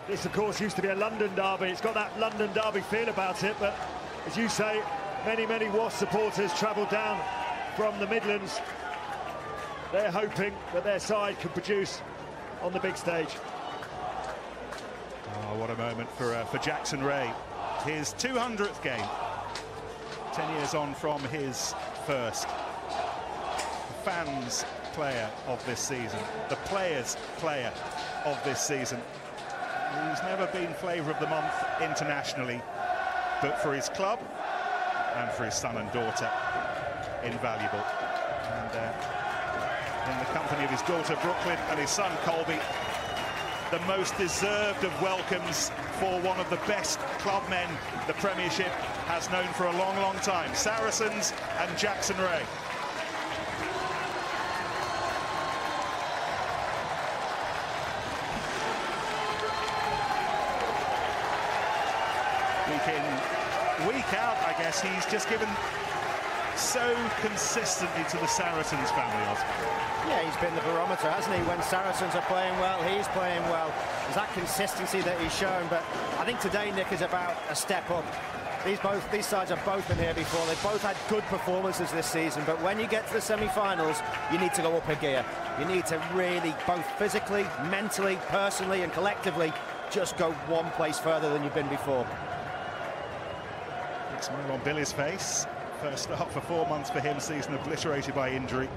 This, of course, used to be a London derby. It's got that London derby feel about it, but as you say, many Wasps supporters travelled down from the Midlands. They're hoping that their side can produce on the big stage. Oh, what a moment for Jackson Ray. His 200th game, 10 years on from his first. The fans' player of this season, the players' player of this season. He's never been flavour of the month internationally, but for his club and for his son and daughter, invaluable. And in the company of his daughter Brooklyn and his son Colby, the most deserved of welcomes for one of the best club men the Premiership has known for a long time. Saracens and Jackson Ray. Week in, week out, I guess, he's just given so consistently to the Saracens family, Oscar. Yeah, he's been the barometer, hasn't he? When Saracens are playing well, he's playing well. There's that consistency that he's shown, but I think today, Nick, is about a step up. These sides have both been here before. They've both had good performances this season, but when you get to the semi-finals, you need to go up a gear. You need to really, both physically, mentally, personally, and collectively, just go one place further than you've been before. Big smile on Billy's face. First start for 4 months for him, season obliterated by injury.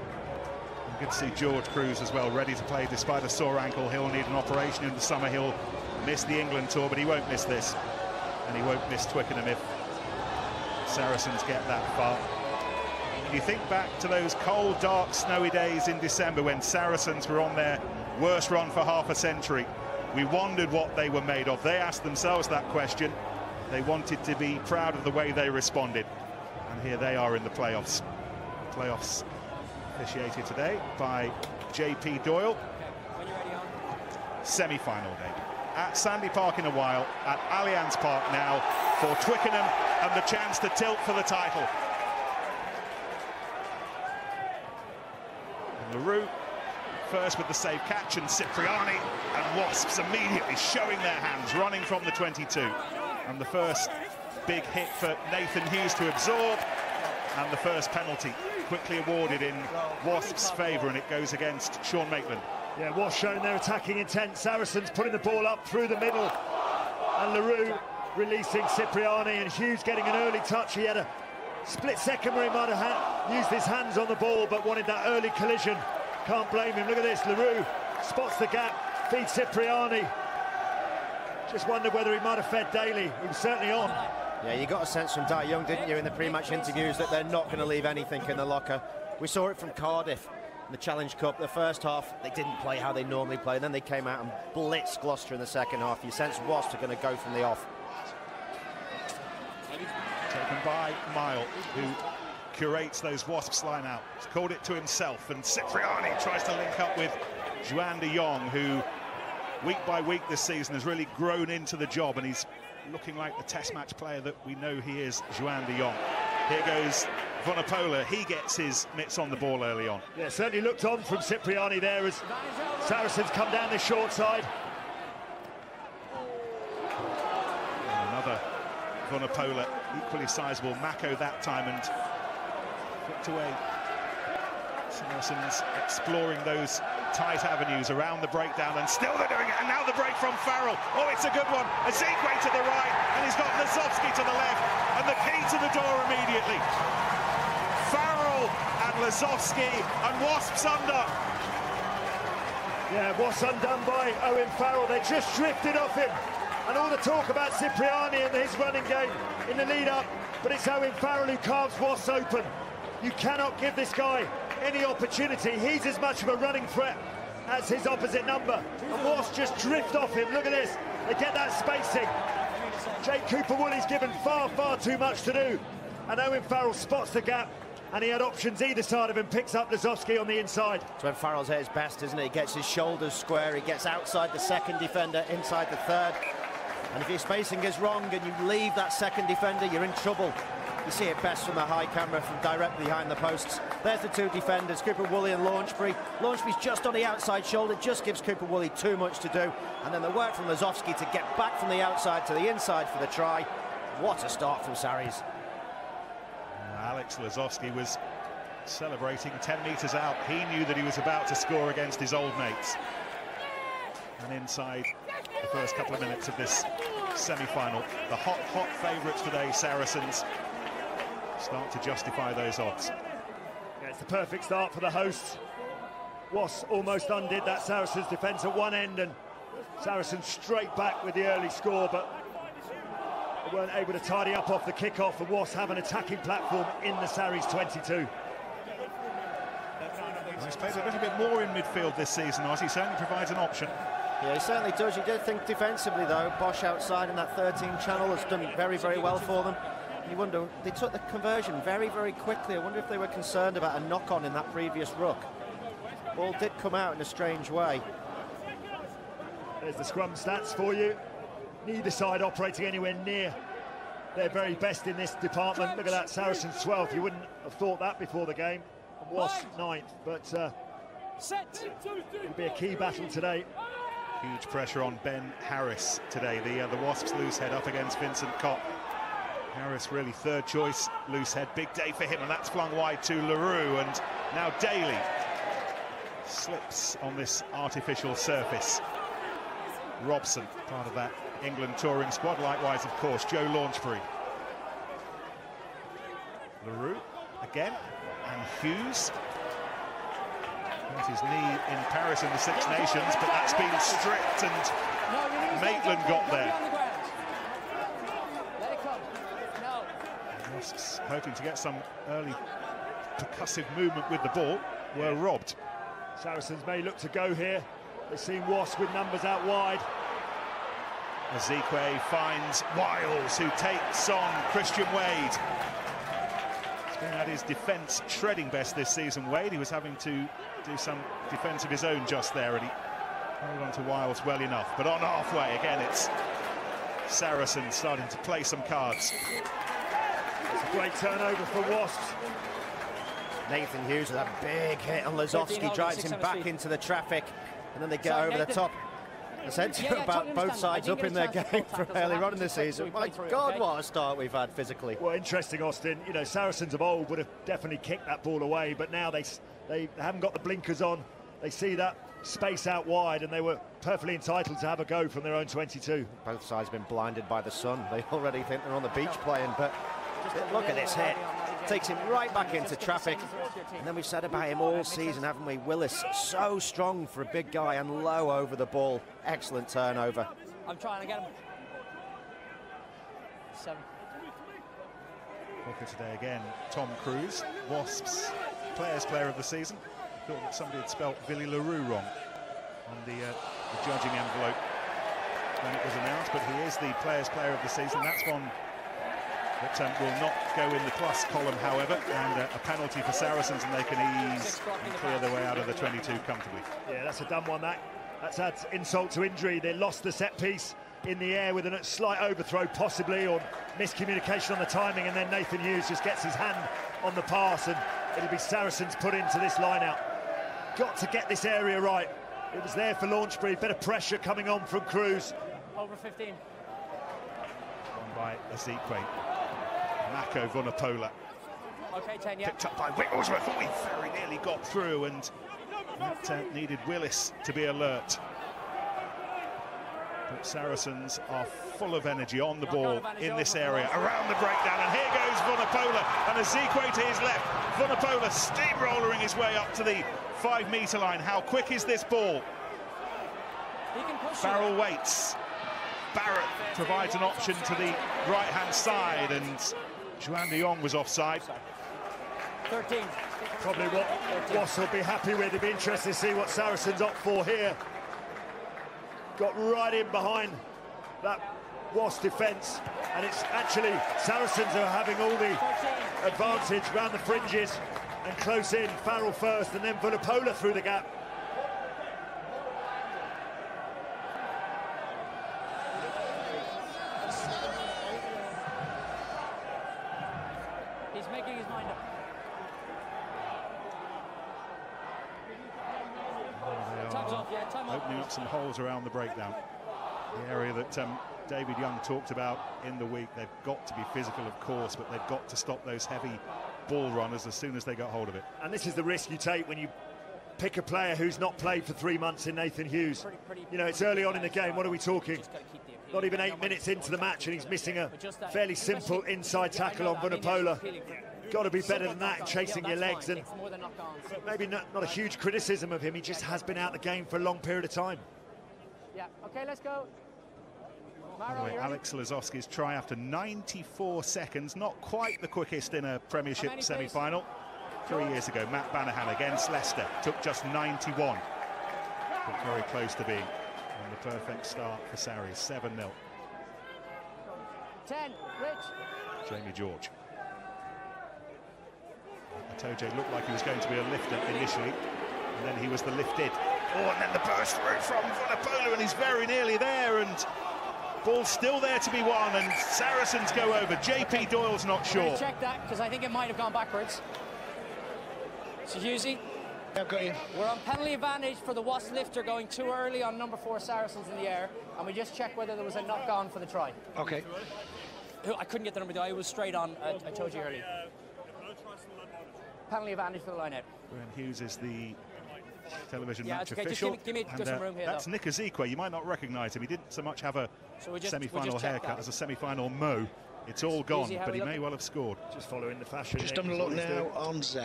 And good to see George Cruz as well, ready to play despite a sore ankle. He'll need an operation in the summer. He'll miss the England tour, but he won't miss this. And he won't miss Twickenham if Saracens get that far. You think back to those cold, dark, snowy days in December when Saracens were on their worst run for half a century. We wondered what they were made of. They asked themselves that question. They wanted to be proud of the way they responded. And here they are in the playoffs. Playoffs officiated today by J.P. Doyle. Semi-final day. At Sandy Park in a while, at Allianz Park now for Twickenham and the chance to tilt for the title. And LaRue first with the save catch, and Cipriani and Wasps immediately showing their hands, running from the 22. And the first big hit for Nathan Hughes to absorb, and the first penalty quickly awarded in Wasps' favour, and it goes against Sean Maitland. Yeah, Wasps showing their attacking intent. Saracens putting the ball up through the middle, and LaRue releasing Cipriani, and Hughes getting an early touch. He had a split second where he might have used his hands on the ball, but wanted that early collision. Can't blame him. Look at this, LaRue spots the gap, feeds Cipriani. Just wondered whether he might have fed Daly. He was certainly on. Yeah, you got a sense from Di Young, didn't you, in the pre-match interviews, that they're not going to leave anything in the locker. We saw it from Cardiff in the Challenge Cup. The first half, they didn't play how they normally play. Then they came out and blitzed Gloucester in the second half. You sense Wasps are going to go from the off. Taken by Mile, who curates those Wasps line-out. He's called it to himself, and Cipriani tries to link up with Juan de Jong, who week by week this season has really grown into the job, and he's looking like the test match player that we know he is, Juan de Jong. Here goes Vunipola. He gets his mitts on the ball early on. Yeah, certainly looked on from Cipriani there as Saracens come down the short side. And another Vunipola, equally sizable. Mako that time, and flipped away. Saracens exploring those tight avenues around the breakdown, and still they're doing it. And now the break from Farrell. Oh, it's a good one. Ezekwe to the right, and he's got Lazowski to the left, and the key to the door immediately. Farrell and Lazowski, and Wasps under. Yeah, Wasps undone by Owen Farrell. They just drifted off him. And all the talk about Cipriani and his running game in the lead-up, but it's Owen Farrell who carves Wasps open. You cannot give this guy any opportunity. He's as much of a running threat as his opposite number. And Wasps just drift off him. Look at this. They get that spacing. Jake Cooper-Woolley's given far too much to do. And Owen Farrell spots the gap, and he had options either side of him, picks up Lazowski on the inside. It's when Farrell's at his best, isn't it? He gets his shoulders square, he gets outside the second defender, inside the third. And if your spacing is wrong and you leave that second defender, you're in trouble. You see it best from the high camera from directly behind the posts. There's the two defenders, Cooper Woolley and Launchbury. Launchbury's just on the outside shoulder, just gives Cooper Woolley too much to do. And then the work from Lozowski to get back from the outside to the inside for the try. What a start from Sarries. Alex Lozowski was celebrating 10 metres out. He knew that he was about to score against his old mates. And inside the first couple of minutes of this semi-final, the hot favourites today, Saracens, start to justify those odds. Yeah, it's the perfect start for the hosts. Wasps almost undid that Saracens defence at one end, and Saracens straight back with the early score, but they weren't able to tidy up off the kick-off, and Wasps have an attacking platform in the Sarries 22. He's played a little bit more in midfield this season, Oz. He certainly provides an option. Yeah, he certainly does. You did think defensively, though. Bosch outside in that 13 channel has done very, very well for them. You wonder, they took the conversion very, very quickly. I wonder if they were concerned about a knock-on in that previous ruck. Ball did come out in a strange way. There's the scrum stats for you. Neither side operating anywhere near their very best in this department. Look at that, Saracens 12th. You wouldn't have thought that before the game. And Wasps 9th, but it'll be a key battle today. Huge pressure on Ben Harris today. The Wasps loose head up against Vincent Kopp. Harris really third choice loose head. Big day for him, and that's flung wide to LaRue, and now Daly slips on this artificial surface. Robson, part of that England touring squad, likewise, of course, Joe Launchbury. LaRue again, and Hughes. Hurt his knee in Paris in the Six Nations, but that's been stripped, and Maitland got there. Wasps, hoping to get some early percussive movement with the ball, were robbed. Saracens may look to go here. They've seen Wasps with numbers out wide. Ezekwe finds Wiles, who takes on Christian Wade. He's been at his defence shredding best this season, Wade. He was having to do some defence of his own just there, and he held on to Wiles well enough. But on halfway, again, it's Saracens starting to play some cards. It's a great turnover for Wasps. Nathan Hughes with a big hit on Lozowski, drives him back into the traffic, and then they get over the top. I said to you about both sides up in their game from earlier on in the season. My God, what a start we've had physically. Well, interesting, Austin. You know, Saracens of old would have definitely kicked that ball away, but now they haven't got the blinkers on. They see that space out wide, and they were perfectly entitled to have a go from their own 22. Both sides have been blinded by the sun. They already think they're on the beach playing, but look at this hit. Takes him right back into traffic. And then we've said about him all season, haven't we? Willis, so strong for a big guy and low over the ball. Excellent turnover. I'm trying to get him. 7. Hooker today again, Tom Cruise, Wasps Player of the Season. Thought that somebody had spelt Billy LaRue wrong on the judging envelope when it was announced, but he is the Player of the Season. That's one that will not go in the plus column, however, and a penalty for Saracens, and they can ease and clear their way out of the 22 comfortably. Yeah, that's a dumb one, that's had insult to injury. They lost the set piece in the air with a slight overthrow possibly, or miscommunication on the timing, and then Nathan Hughes just gets his hand on the pass, and it'll be Saracens put into this line-out. Got to get this area right. It was there for Launchbury, bit of pressure coming on from Cruz. Over 15. Won by Ezekwe. Mako Vunapola. Okay, 10, yeah. Picked up by Wigglesworth. Oh, he very nearly got through, and that needed Willis to be alert. But Saracens are full of energy on the ball in this area, around the breakdown, and here goes Vunapola, and Ezekwe to his left. Vunapola steamrollering his way up to the 5-metre line. How quick is this ball? Farrell waits. Barrett provides an option to the right-hand side, and Juan de Jong was offside. 13. Probably what Wasps will be happy with. It'd be interesting to see what Saracens opt for here. Got right in behind that Wasps defence, and it's actually Saracens who are having all the advantage around the fringes and close in. Farrell first, and then Vunapola through the gap. He's making his mind up. Yeah, time up. Opening up some holes around the breakdown. The area that David Young talked about in the week. They've got to be physical, of course, but they've got to stop those heavy ball runners as soon as they got hold of it. And this is the risk you take when you pick a player who's not played for 3 months in Nathan Hughes. You know, it's early on in the game. What are we talking? Not even 8 minutes into the match, and he's missing a fairly simple inside tackle on Vunipola. Got to be better than that in chasing your legs, and maybe not a huge criticism of him. He just has been out the game for a long period of time. Yeah, okay, let's go. Anyway, Alex Lazowski's try after 94 seconds, not quite the quickest in a Premiership semi-final. 3 years ago, Matt Banahan against Leicester took just 91, but very close to being on the perfect start for Sarries. 7-0. 10, Rich. Jamie George. Atoje looked like he was going to be a lifter initially, and then he was the lifted. Oh, and then the burst through from Vunipola, and he's very nearly there, and ball's still there to be won, and Saracens go over. JP Doyle's not sure. Check that, because I think it might have gone backwards. So Hughesy, I've got you. we're on penalty advantage for the Wasps lifter going too early on number 4 Saracens in the air, and we just checked whether there was a knock on for the try. Okay. I couldn't get the number, I was straight on. I told you earlier. Penalty advantage for the line out. Graham Hughes is the television Yeah, match okay, just official. give me some room here, that's though. Nick Ezekwe. You might not recognise him. He didn't so much have a So we just semi-final check haircut that. as a semi-final mo. It's all gone, Easy, how but we he may looking? well have scored. Just following the fashion. Just Nick, having a is look what he's now doing. on Z.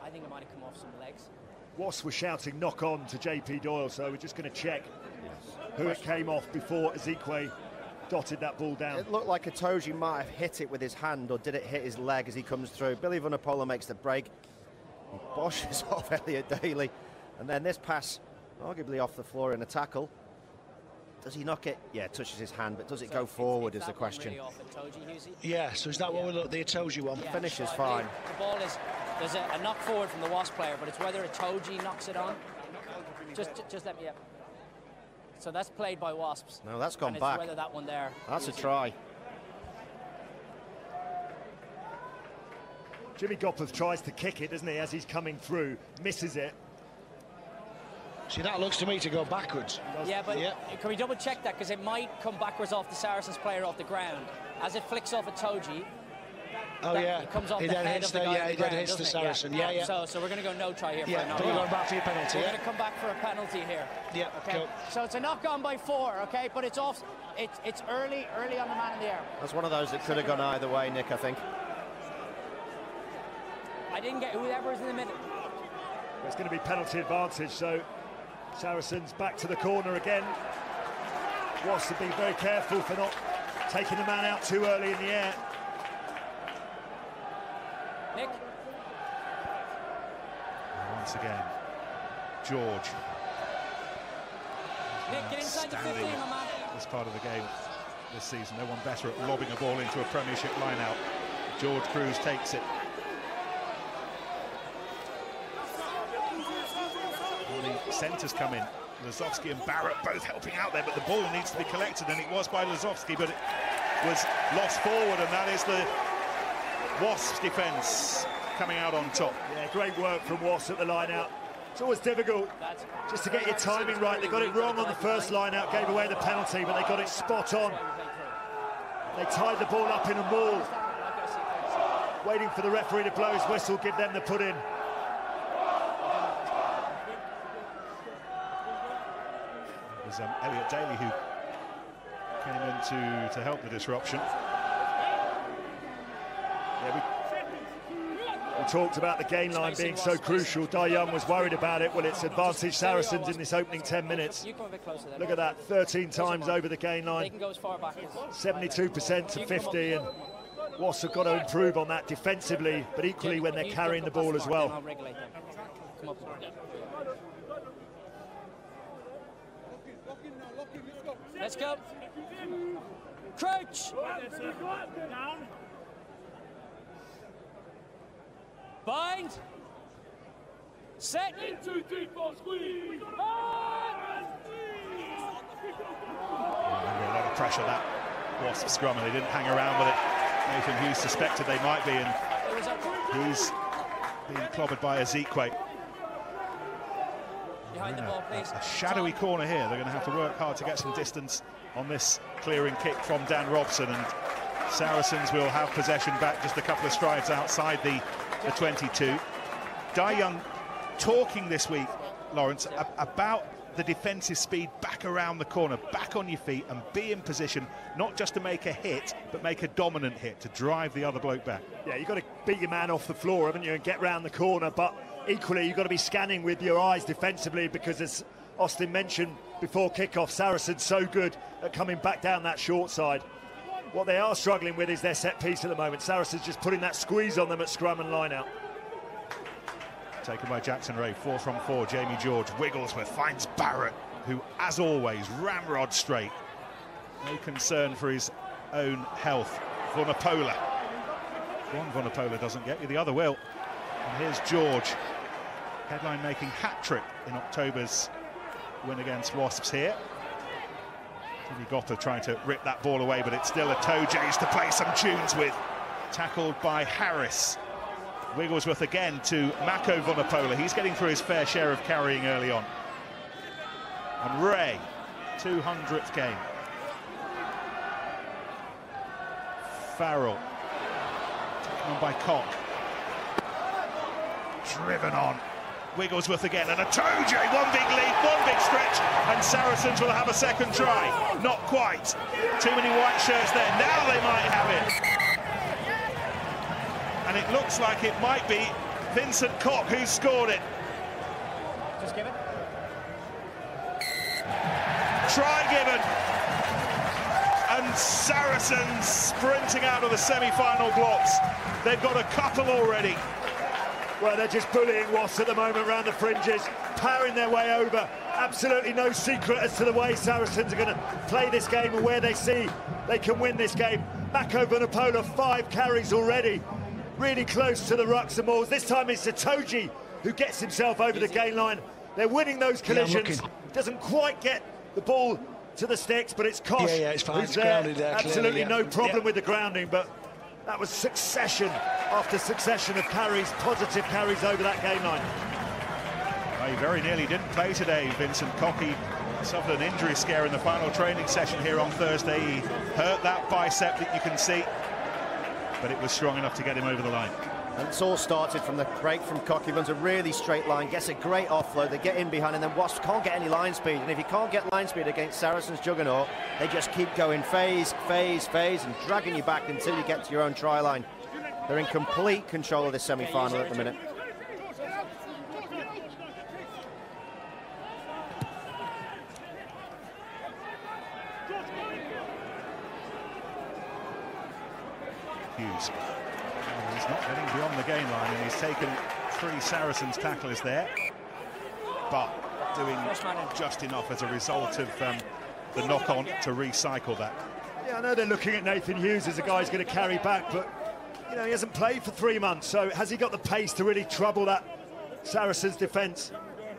I think it might have come off some legs. Wasps were shouting knock on to JP Doyle, so we're just going to check who it came off before Ezekwe dotted that ball down. It looked like Atoje might have hit it with his hand, or did it hit his leg as he comes through? Billy Vunipola makes the break. He boshes off Elliot Daly, and then this pass, arguably off the floor in a tackle. Does he knock it? Yeah, it touches his hand, but does it go forward is the question. Really off Atoje, Hughesy? Yeah, so is that what we look, the Atoje one? Yeah, Finish is so I fine. believe the ball is, there's a knock forward from the Wasp player, but it's whether Atoje knocks it on. Just let me up. So that's played by Wasps. No, that's gone and it's back. whether that one there. That's a Hughesy. try. Jimmy Gopperth tries to kick it, doesn't he, as he's coming through, misses it. See, that looks to me to go backwards. Yeah, but Yeah. can we double check that? Because it might come backwards off the Saracens player off the ground. As it flicks off Atoje, Oh, that- yeah. it comes off He the then head hits of the the, guy yeah, on he the then ground, hits the doesn't it? Saracen. Yeah, yeah. So we're going to go no try here for a Yeah, knock but you're on. going back for your penalty, We're yeah? going to come back for a penalty here. Yeah, Okay. cool. So it's a knock on by 4, okay? But it's off. It's early on the man in the air. That's one of those that could have gone either way, Nick, I think. I didn't get whoever's in the middle. It's going to be penalty advantage, so Saracens back to the corner again. Wasps have been very careful for not taking the man out too early in the air. Nick? And once again, George. Nick, get inside the 15, my man. This part of the game this season. No one better at lobbing a ball into a Premiership line-out. George Cruz takes it. The centres come in. Lazowski and Barrett both helping out there, but the ball needs to be collected, and it was by Lazowski, but it was lost forward, and that is the Wasps defence coming out on top. Yeah, great work from Wasps at the line-out. It's always difficult just to get your timing right. They got it wrong on the first line-out, gave away the penalty, but they got it spot on. They tied the ball up in a maul, waiting for the referee to blow his whistle, give them the put-in. It was Elliot Daly who came in to help the disruption. Yeah, we talked about the gain line being so crucial. Dai Young was worried about it. Well, it's advantage Saracens in this opening 10 minutes. You come a bit closer then. Look at that, 13 times over the gain They line, can go as far back as 72% to 50, and Wasps have got to improve on that defensively, but equally when they're carrying the ball as well. I'll regulate them. Come up. Let's go. Crouch. Bind. Set. 1, 2, 3, 4, squeeze. Under a lot of pressure, that Wasp scrum, and they didn't hang around with it. Nathan Hughes suspected they might be, and It was a, he's being clobbered by Ezekwe. you behind the ball, please. A shadowy corner here. They're going to have to work hard to get some distance on this clearing kick from Dan Robson, and Saracens will have possession back just a couple of strides outside the 22. Dai Young talking this week, Lawrence, about the defensive speed back around the corner, back on your feet and be in position, not just to make a hit, but make a dominant hit to drive the other bloke back. Yeah, you've got to beat your man off the floor, haven't you, and get round the corner, but equally you've got to be scanning with your eyes defensively, because as Austin mentioned before kickoff, Saracens so good at coming back down that short side. What they are struggling with is their set piece at the moment. Saracens just putting that squeeze on them at scrum and line out. Taken by Jackson Ray, 4 from 4. Jamie George, Wigglesworth finds Barrett, who, as always, ramrod straight. No concern for his own health. Vunipola. One Vunipola doesn't get you, the other will. And here's George, headline-making hat-trick in October's win against Wasps here. Jimmy Gopper trying to rip that ball away, but it's still a Tojays to play some tunes with. Tackled by Harris. Wigglesworth again to Mako Vunipola. He's getting through his fair share of carrying early on. And Ray, 200th game. Farrell, taken on by Cock. Driven on. Wigglesworth again, and a Tojay, one big leap, one big stretch, and Saracens will have a second try. Not quite. Too many white shirts there. Now they might have it. And it looks like it might be Vincent Cock who scored it. Just give it. Try given. And Saracens sprinting out of the semi-final blocks. They've got a couple already. Well, they're just bullying Wasps at the moment around the fringes, powering their way over. Absolutely no secret as to the way Saracens are going to play this game and where they see they can win this game. Mako Vunipola, 5 carries already. Really close to the rucks and mauls. This time it's Itoji who gets himself over the gain line. They're winning those collisions. Doesn't quite get the ball to the sticks, but it's Kosh it's fine. who's It's there. grounded there, Absolutely clearly, no problem with the grounding, but that was succession after succession of carries, positive carries over that gain line. Well, he very nearly didn't play today, Vincent Cock. He suffered an injury scare in the final training session here on Thursday. He hurt that bicep that you can see, but it was strong enough to get him over the line. And it's all started from the break from Cock. He runs a really straight line, gets a great offload, they get in behind, and then Wasps can't get any line speed. And if you can't get line speed against Saracens' juggernaut, they just keep going phase, and dragging you back until you get to your own try line. They're in complete control of this semi-final at the minute. Hughes. He's not getting beyond the gain line, and he's taken 3 Saracens tacklers there, but doing just enough as a result of the knock-on to recycle that. Yeah, I know they're looking at Nathan Hughes as a guy who's going to carry back, but you know, he hasn't played for 3 months, so has he got the pace to really trouble that Saracens defence?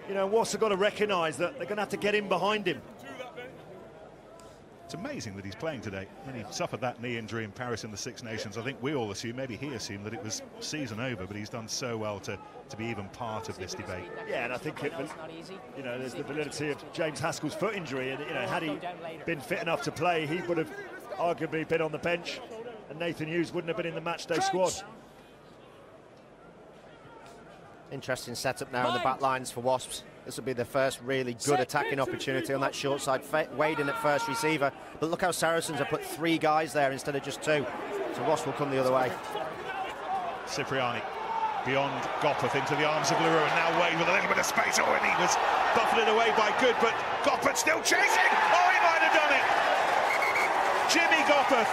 You know, Wasps have got to recognise that they're going to have to get in behind him. It's amazing that he's playing today. When he suffered that knee injury in Paris in the Six Nations, I think we all assumed, maybe he assumed, that it was season over, but he's done so well to be even part of this debate. Yeah, and I think you know, there's the validity of James Haskell's foot injury, and you know, had he been fit enough to play, he would have arguably been on the bench, and Nathan Hughes wouldn't have been in the matchday squad. Interesting setup now in the back lines for Wasps. This will be the first really good attacking opportunity on that short side. Wade in at first receiver, but look how Saracens have put 3 guys there instead of just 2. So Wasps will come the other way. Cipriani beyond Gopperth into the arms of Leroux, and now Wade with a little bit of space. Oh, and he was buffeted away by Good, but Gopperth still chasing. Oh, he might have done it. Jimmy Gopperth,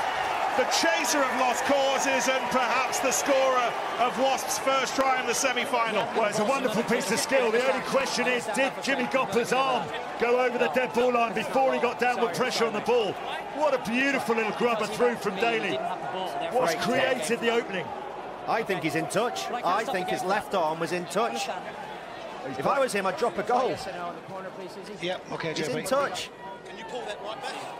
the chaser of lost causes and perhaps the scorer of Wasps' first try in the semi-final. Well, it's a wonderful piece of skill. The only question is, did Jimmy Gopperth's arm go over the dead ball line before he got downward pressure on the ball? What a beautiful little grubber through from Daly. What's created the opening? I think he's in touch. I think his left arm was in touch. If I was him, I'd drop a goal. Yep, okay, He's Jeremy. in touch.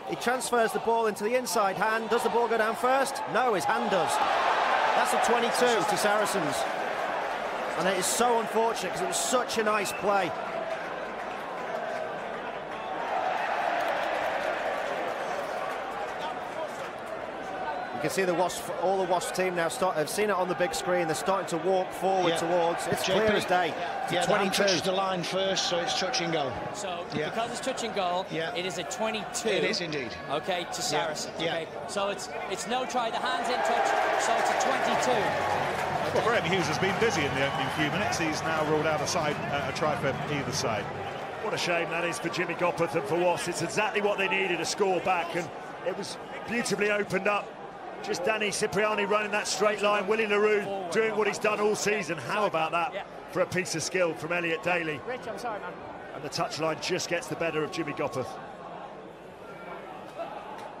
He transfers the ball into the inside hand. Does the ball go down first? No, his hand does. That's a 22 to Saracens. And it is so unfortunate because it was such a nice play. You can see the Wasps, all the Wasps team now have seen it on the big screen. They're starting to walk forward towards. It's JP, clear as day. Yeah, 22. touches the line first, so it's touch and go. So because it's touch and goal, it is a 22. It is indeed. Okay, to Saracens. Yeah. Okay, so it's no try. The hands in touch, so it's a 22. Okay. Well, Graham Hughes has been busy in the opening few minutes. He's now ruled out a try for either side. What a shame that is for Jimmy Gopperth and for Wasps. It's exactly what they needed, a score back, and it was beautifully opened up. Just Danny Cipriani running that straight line, Willie LaRue doing what he's done all season. How about that for a piece of skill from Elliot Daly? Rich, I'm sorry, man. And the touchline just gets the better of Jimmy Gopperth.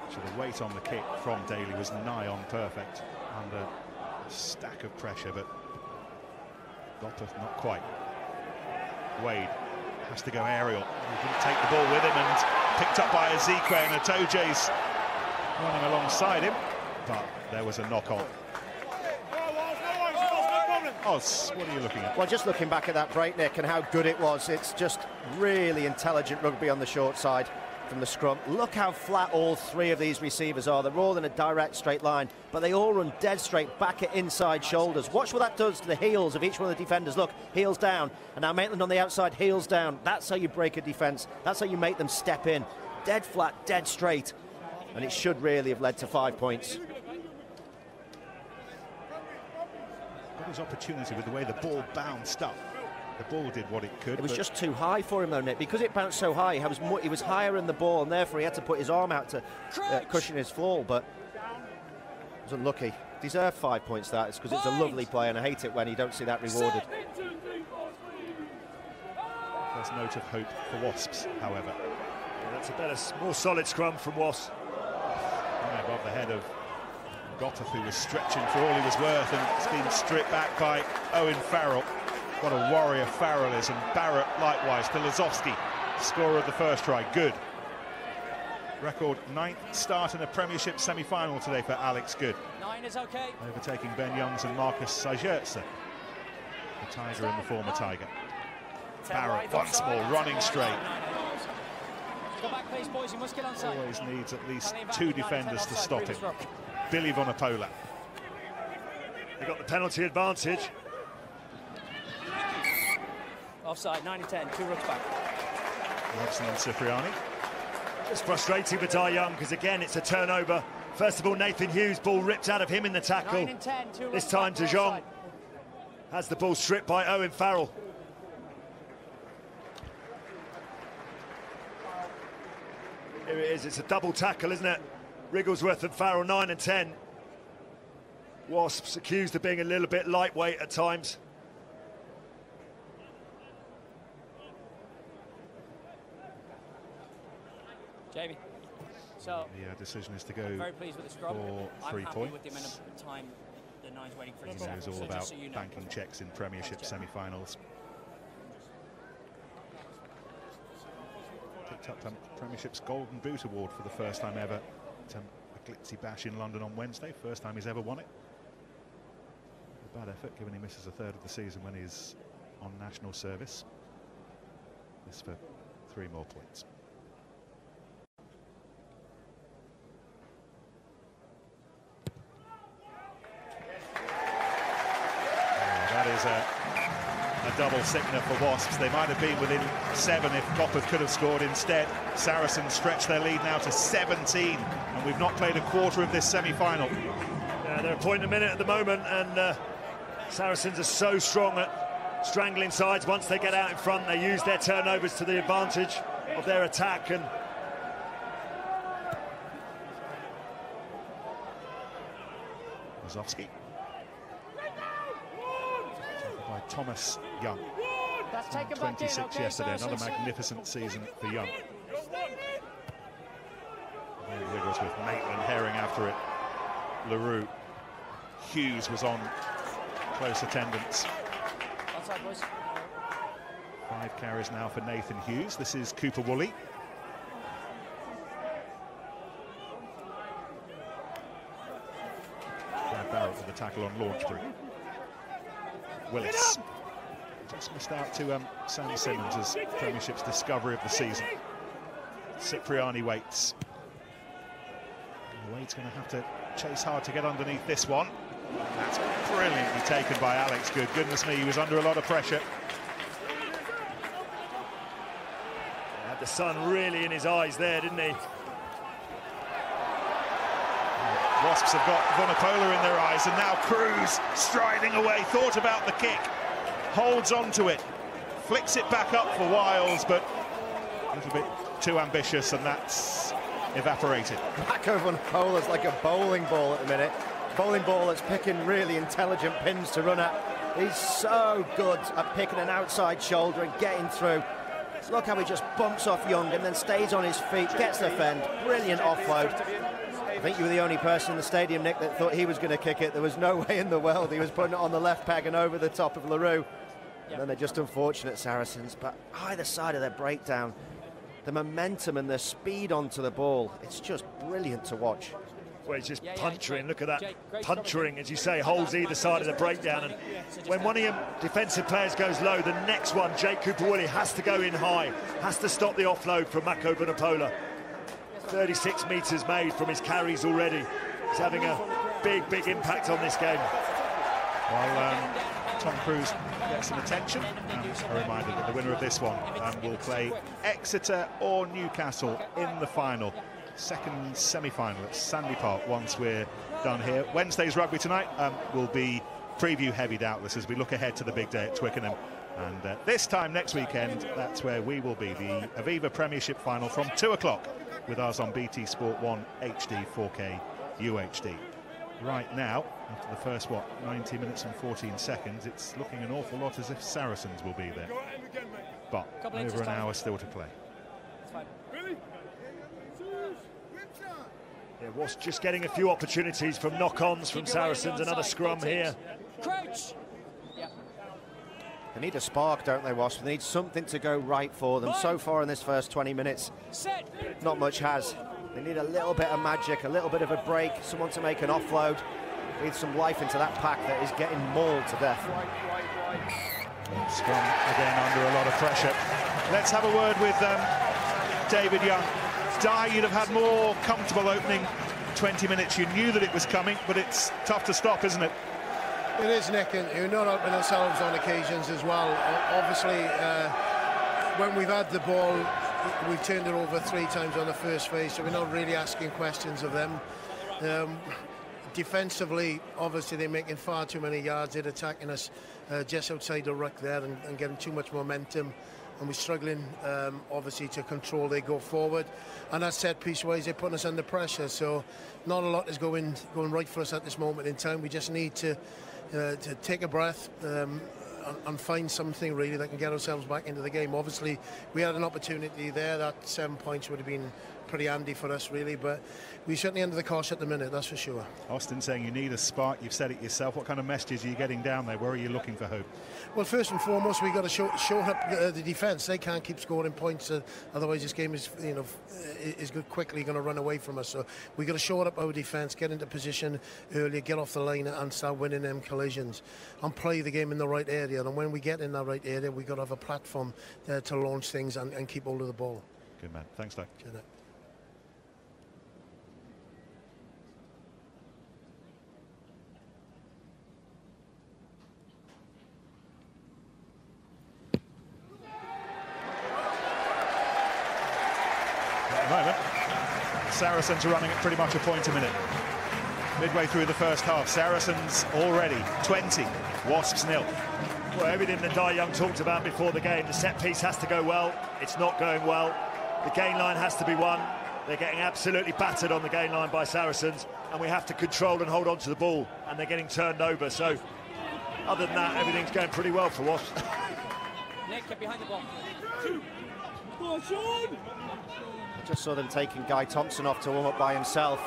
So the weight on the kick from Daly was nigh on perfect under a stack of pressure, but Gopperth not quite. Wade has to go aerial. He didn't take the ball with him and picked up by Ezekwe, and Atoje's running alongside him. But there was a knock on. Oz, what are you looking at? Well, just looking back at that break, Nick, and how good it was. It's just really intelligent rugby on the short side from the scrum. Look how flat all three of these receivers are. They're all in a direct straight line, but they all run dead straight back at inside shoulders. Watch what that does to the heels of each one of the defenders. Look, heels down, and now Maitland on the outside, heels down. That's how you break a defence. That's how you make them step in. Dead flat, dead straight. And it should really have led to 5 points. Got his opportunity with the way the ball bounced up. The ball did what it could. It was just too high for him, though, Nick. Because it bounced so high, he was higher in the ball, and therefore he had to put his arm out to cushion his fall. But he was unlucky. Deserved 5 points, that is, because it's a lovely play, and I hate it when you don't see that rewarded. First note of hope for Wasps, however. Yeah, that's a better, more solid scrum from Wasps. Right above the head of Gopperth, who was stretching for all he was worth, and it's been stripped back by Owen Farrell. What a warrior Farrell is, and Barrett likewise to Lazowski, scorer of the first try. Good. Record 9th start in a Premiership semi-final today for Alex Good. 9 is okay. Overtaking Ben Youngs and Marcus Sajertse, the Tiger and the former Tiger. Barrett once more running straight. Go back, please, boys. You must get on side. Always needs at least 2 defenders to stop him. Billy Vunipola. They got the penalty advantage. Offside, 9 and 10, 2 rooks back. Robson and Cipriani. It's frustrating for Dai Young because, again, it's a turnover. First of all, Nathan Hughes, ball ripped out of him in the tackle. 9 and 10, 2 this time De Jong has the ball stripped by Owen Farrell. Here it is, it's a double tackle, isn't it? Wrigglesworth and Farrell, 9 and 10. Wasps accused of being a little bit lightweight at times. Jamie, so the decision is to go very pleased with the scrum. for 3 I'm happy points. with the amount of time the nine's waiting for it to It's set. all So about just so you know. banking checks in Premiership semi-finals. Picked up Premiership's Golden Boot Award for the first time ever at a glitzy bash in London on Wednesday. First time he's ever won it. A bad effort, given he misses a third of the season when he's on national service. This for 3 more points. That is a double sickener for Wasps. They might have been within 7 if Gopperth could have scored. Instead, Saracens stretch their lead now to 17, and we've not played a quarter of this semi-final. Yeah, they're a point a minute at the moment, and Saracens are so strong at strangling sides. Once they get out in front, they use their turnovers to the advantage of their attack. And Lazowski. By Thomas Young. That's taken back in, 26 okay, yesterday, another Saracens. magnificent season for Young. Wigglesworth, Maitland herring after it. LaRue. Hughes was on close attendance. Outside, boys. 5 carries now for Nathan Hughes. This is Cooper Woolley. Barrett with the tackle on Launchbury. Willis. Just missed out to Sam Simmons as Premiership's discovery of the season. Cipriani waits. Wade's going to have to chase hard to get underneath this one. That's brilliantly taken by Alex Good. Goodness me, he was under a lot of pressure. Had the sun really in his eyes there, didn't he? Wasps have got Vunipola in their eyes, and now Cruz striding away, thought about the kick, holds on to it, flicks it back up for Wiles, but a little bit too ambitious, and that's evaporated. Mako Vunipola's like a bowling ball at the minute. Bowling ball that's picking really intelligent pins to run at. He's so good at picking an outside shoulder and getting through. Look how he just bumps off Young and then stays on his feet, gets the fend, brilliant offload. I think you were the only person in the stadium, Nick, that thought he was going to kick it. There was no way in the world he was putting it on the left peg and over the top of LaRue. And then they're just unfortunate, Saracens, but either side of their breakdown, the momentum and the speed onto the ball, it's just brilliant to watch. Well, he's just puncturing. Look at that, puncturing, as you say, holds either side of the breakdown. And when one of your defensive players goes low, the next one, Jake Cooper-Woolley, has to go in high, has to stop the offload from Mako Vunipola. 36 metres made from his carries already. He's having a big, big impact on this game. Well, Tom Cruise gets some attention. A reminder that the winner of this one will play Exeter or Newcastle in the final. Second semi-final at Sandy Park once we're done here. Wednesday's rugby tonight will be preview heavy, doubtless, as we look ahead to the big day at Twickenham. And this time next weekend, that's where we will be, the Aviva Premiership final from 2 o'clock, with us on BT Sport 1 HD 4K UHD. Right now, after the first, 90 minutes and 14 seconds, it's looking an awful lot as if Saracens will be there. But over an hour still to play. Yeah, Wasps just getting a few opportunities from knock-ons from Saracens. Another scrum here. Crouch. They need a spark, don't they, Wasps? They need something to go right for them. So far in this first 20 minutes, not much has. They need a little bit of magic, a little bit of a break, someone to make an offload, breathe some life into that pack that is getting mauled to death. Scrum again under a lot of pressure. Let's have a word with David Young. Di, you'd have had more comfortable opening 20 minutes. You knew that it was coming, but it's tough to stop, isn't it? It is, Nick, and you're not helping ourselves on occasions as well. Obviously, when we've had the ball, we've turned it over 3 times on the first phase, so we're not really asking questions of them. Defensively, obviously, they're making far too many yards. They're attacking us just outside the ruck there and getting too much momentum. And we're struggling, obviously, to control their go forward. And that set piece-wise, they're putting us under pressure. So not a lot is going right for us at this moment in time. We just need to take a breath and find something really that can get ourselves back into the game. Obviously, we had an opportunity there. That 7 points would have been pretty handy for us, really, but we're certainly under the cosh at the minute, that's for sure. Austin saying you need a spark. You've said it yourself. What kind of messages are you getting down there? Where are you looking for hope? Well, first and foremost, we've got to show up the defence. They can't keep scoring points, otherwise this game is, is quickly going to run away from us. So we've got to show up our defence, get into position earlier, get off the line and start winning them collisions and play the game in the right area. And when we get in that right area, we've got to have a platform to launch things and keep hold of the ball. Good man. Thanks, Doug. Cheers, Nick. Moment. Saracens are running at pretty much a point a minute. Midway through the first half, Saracens already 20, Wasps 0. Well, everything that Di Young talked about before the game, the set piece has to go well. It's not going well. The gain line has to be won. They're getting absolutely battered on the gain line by Saracens, and we have to control and hold on to the ball, and they're getting turned over. So, other than that, everything's going pretty well for Wasps. Nick, get behind the ball. I just saw them taking Guy Thompson off to warm up by himself.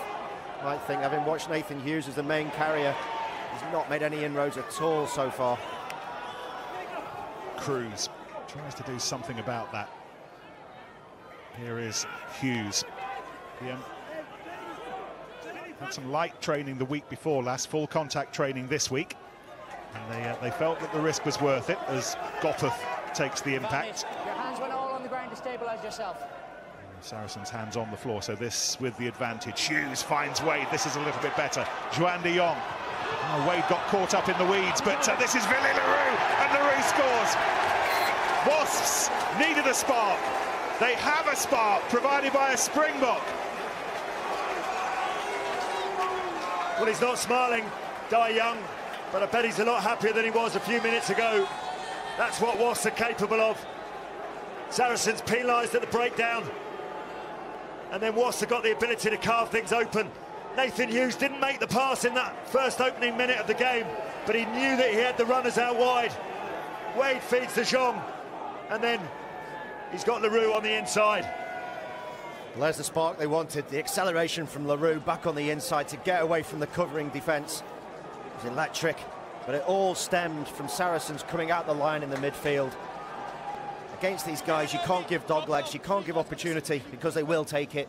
I think, having watched Nathan Hughes as the main carrier, he's not made any inroads at all so far. Cruz tries to do something about that. Here is Hughes. He had some light training the week before last, full contact training this week. And they felt that the risk was worth it as Goppeth takes the impact. Your hands went all on the ground to stabilise yourself. Saracens hands on the floor, so this with the advantage. Hughes finds Wade. This is a little bit better. Joan de Jong. Oh, Wade got caught up in the weeds, but this is Villiers Leroux, and Leroux scores. Wasps needed a spark. They have a spark provided by a Springbok. Well, he's not smiling, Dai Young, but I bet he's a lot happier than he was a few minutes ago. That's what Wasps are capable of. Saracens penalised at the breakdown, and then Wasps have got the ability to carve things open. Nathan Hughes didn't make the pass in that first opening minute of the game, but he knew that he had the runners out wide. Wade feeds to Jong, and then he's got Leroux on the inside. Well, there's the spark they wanted, the acceleration from Leroux back on the inside to get away from the covering defence. It was electric, but it all stemmed from Saracens coming out the line in the midfield. Against these guys, you can't give dog legs, you can't give opportunity, because they will take it.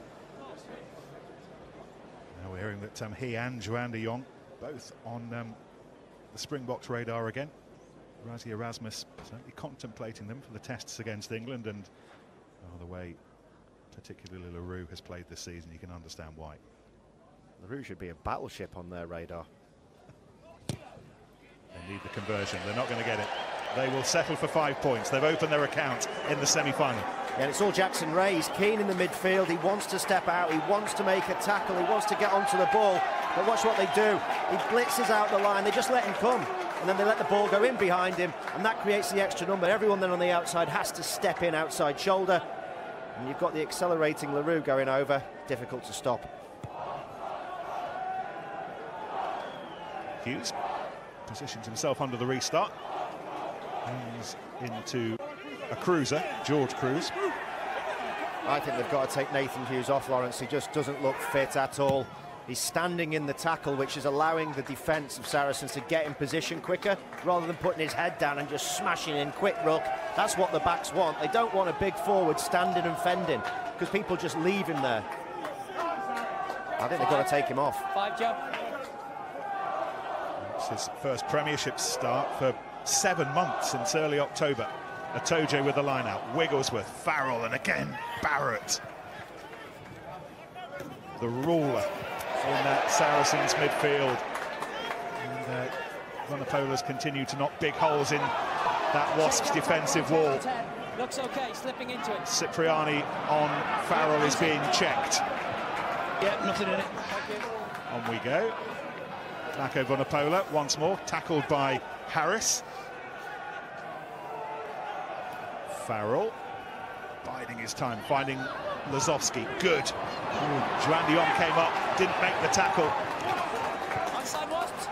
Now we're hearing that he and Joan de Jong both on the Springboks radar again. Rassie Erasmus certainly contemplating them for the tests against England, and the way particularly Leroux has played this season, you can understand why. Leroux should be a battleship on their radar. They need the conversion. They're not going to get it. They will settle for 5 points. They've opened their account in the semi-final. Yeah, and it's all Jackson Ray. He's keen in the midfield. He wants to step out. He wants to make a tackle. He wants to get onto the ball. But watch what they do. He blitzes out the line. They just let him come. And then they let the ball go in behind him. And that creates the extra number. Everyone then on the outside has to step in outside shoulder. And you've got the accelerating Leroux going over. Difficult to stop. Hughes positions himself under the restart. He's into a cruiser, George Cruz. I think they've got to take Nathan Hughes off, Lawrence. He just doesn't look fit at all. He's standing in the tackle, which is allowing the defence of Saracens to get in position quicker, rather than putting his head down and just smashing in quick ruck. That's what the backs want. They don't want a big forward standing and fending, because people just leave him there. I think they've got to take him off. 5 job. It's his first Premiership start for 7 months since early October. Atoje with the line-out, Wigglesworth, Farrell, and again Barrett. The ruler in that Saracens midfield. And Vunapola's continue to knock big holes in that Wasps defensive wall. Looks okay, slipping into it. Cipriani on Farrell is being checked. Yeah, nothing in it. On we go. Mako Vunapola once more, tackled by Harris. Farrell biding his time, finding Lazowski. Good. Joan de Jong came up, didn't make the tackle. Onside Wasps.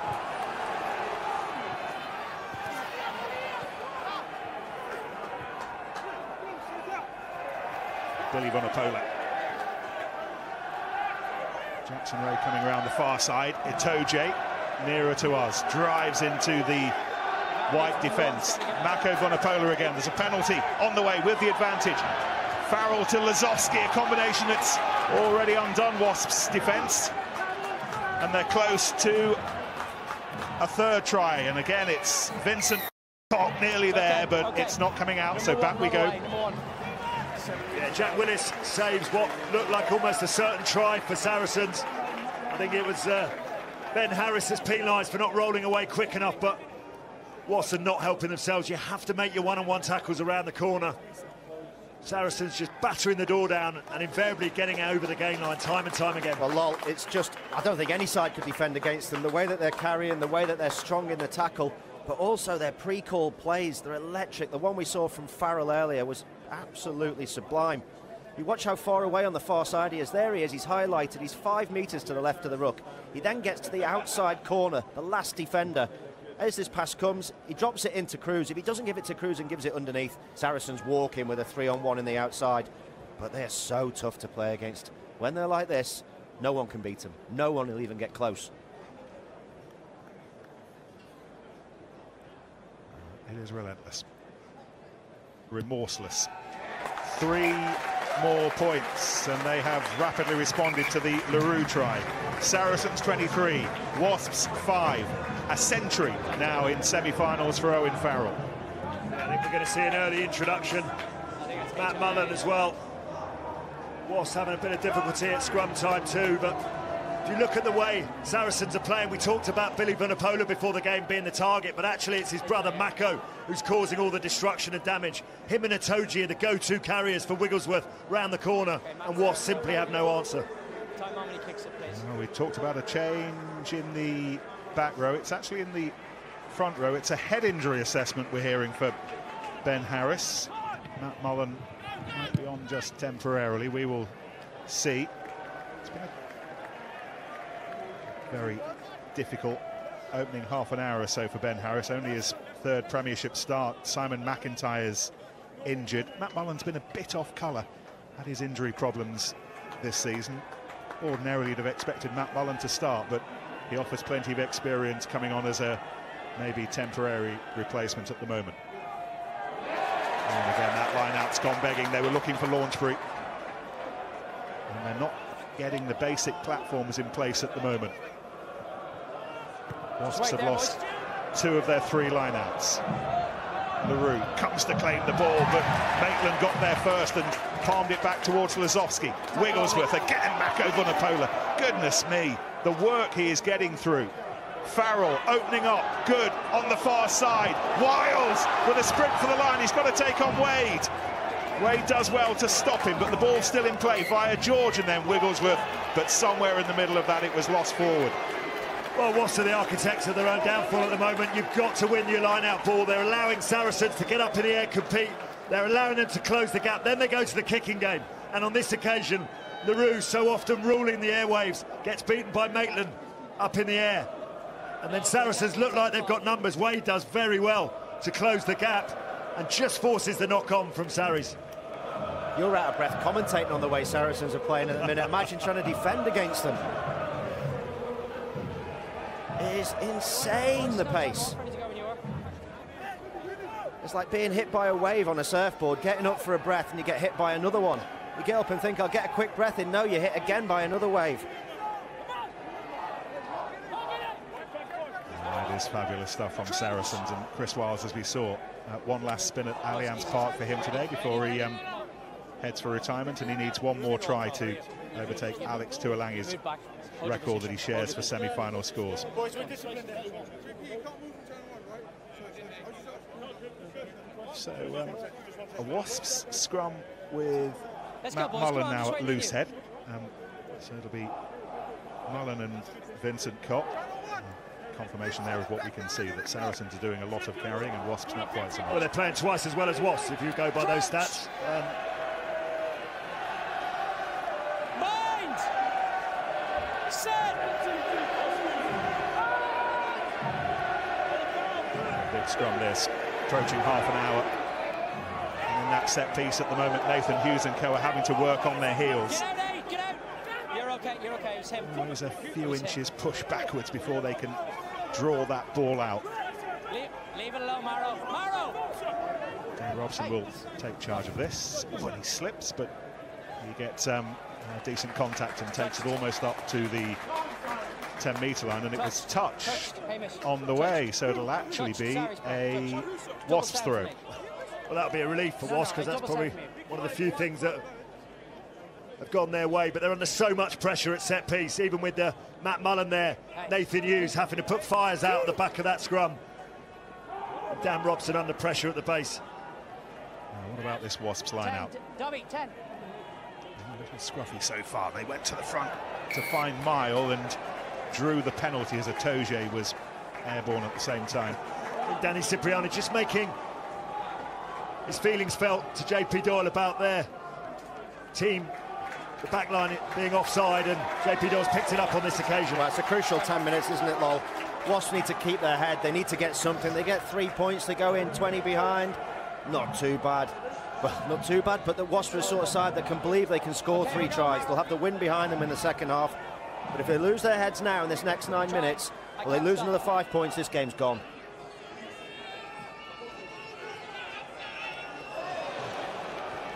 Billy Vunapola. Jackson Ray coming around the far side. Itoje nearer to us, drives into the white defence. Mako Vunapola again. There's a penalty on the way with the advantage. Farrell to Lazowski, a combination that's already undone Wasps' defence. And they're close to a third try. And again, it's Vincent nearly there, but it's not coming out, so back we go. Yeah, Jack Willis saves what looked like almost a certain try for Saracens. I think it was Ben Harris that's penalised for not rolling away quick enough, but Wasps are not helping themselves. You have to make your one-on-one tackles around the corner. Saracens just battering the door down and invariably getting over the gain line time and time again. Well, Lol, it's just, I don't think any side could defend against them. The way that they're carrying, the way that they're strong in the tackle, but also their pre-call plays, they're electric. The one we saw from Farrell earlier was absolutely sublime. You watch how far away on the far side he is. There he is, he's highlighted. He's 5 metres to the left of the ruck. He then gets to the outside corner, the last defender. As this pass comes, he drops it into Cruz. If he doesn't give it to Cruz and gives it underneath, Saracens walk in with a 3-on-1 in the outside. But they're so tough to play against. When they're like this, no one can beat them. No one will even get close. It is relentless. Remorseless. 3 more points, and they have rapidly responded to the Leroux try. Saracens 23, Wasps 5. A century now in semi-finals for Owen Farrell. I think we're going to see an early introduction. Matt Mullen as well. Wasps having a bit of difficulty at scrum time too, but if you look at the way Saracens are playing, we talked about Billy Vunipola before the game being the target, but actually it's his brother Mako who's causing all the destruction and damage. Him and Itoje are the go-to carriers for Wigglesworth round the corner, and Wasps simply have no answer. Well, we talked about a change in the back row. It's actually in the front row. It's a head injury assessment we're hearing for Ben Harris. Matt Mullen might be on just temporarily. We will see. It's been a very difficult opening half an hour or so for Ben Harris. Only his third Premiership start. Simon McIntyre's injured. Matt Mullen's been a bit off colour, had his injury problems this season. Ordinarily you'd have expected Matt Mullen to start, but he offers plenty of experience coming on as a maybe temporary replacement at the moment. And again, that line-out's gone begging. They were looking for Launchbury, and they're not getting the basic platforms in place at the moment. Wasps have lost 2 of their 3 line-outs. LaRue comes to claim the ball, but Maitland got there first and palmed it back towards Lazowski. Wigglesworth again, Mako Vunipola. Goodness me, the work he is getting through. Farrell opening up, good on the far side. Wiles with a sprint for the line. He's got to take on Wade. Wade does well to stop him, but the ball's still in play via George and then Wigglesworth. But somewhere in the middle of that, it was lost forward. Well, Wasps are the architects of their own downfall at the moment. You've got to win your line-out ball. They're allowing Saracens to get up in the air, compete. They're allowing them to close the gap. Then they go to the kicking game. And on this occasion, LaRue, so often ruling the airwaves, gets beaten by Maitland up in the air. And then Saracens look like they've got numbers. Wade does very well to close the gap and just forces the knock-on from Sarries. You're out of breath commentating on the way Saracens are playing at the minute. Imagine trying to defend against them. It is insane, the pace. It's like being hit by a wave on a surfboard, getting up for a breath and you get hit by another one. You get up and think, I'll get a quick breath in. No, you're hit again by another wave. That is fabulous stuff from Saracens, and Chris Wiles, as we saw, one last spin at Allianz Park for him today before he heads for retirement, and he needs one more try to overtake Alex Tuolangi's record that he shares for semi-final scores. So a Wasps scrum with Matt Mullen now at loose head. So it'll be Mullen and Vincent Kopp. Confirmation there of what we can see, that Saracens are doing a lot of carrying and Wasps not quite so much. Well, they're playing twice as well as Wasps if you go by those stats. Mind! Set! Big scrum this, approaching half an hour. And in that set piece at the moment, Nathan Hughes and co are having to work on their heels. Get out, Nate, get out! You're okay, it's him. There's a few inches push backwards before they can draw that ball out. Leave it alone, Maro. Maro! Dan Robson will take charge of this when he slips, but he gets decent contact and takes it almost up to the 10-metre line, and it was touched on the way, so it'll actually be a Wasps throw. Well, that'll be a relief for Wasps, because that's probably one of the few things that have gone their way, but they're under so much pressure at set piece, even with the Matt Mullen there, Nathan Hughes having to put fires out at the back of that scrum. And Dan Robson under pressure at the base. What about this Wasps line out? Dobby, 10. A little scruffy so far. They went to the front to find Mile and drew the penalty as Itoje was airborne at the same time. And Danny Cipriani just making his feelings felt to JP Doyle about their team, the back line being offside, and JP Doyle's picked it up on this occasion. Well, it's a crucial 10 minutes, isn't it, Lol? Wasps need to keep their head. They need to get something. They get 3 points. They go in 20 behind. Not too bad. Well, not too bad, but the Wasps are the sort of side that can believe they can score 3 tries. They'll have the wind behind them in the second half. But if they lose their heads now in this next 9 minutes, well, they lose another 5 points, this game's gone.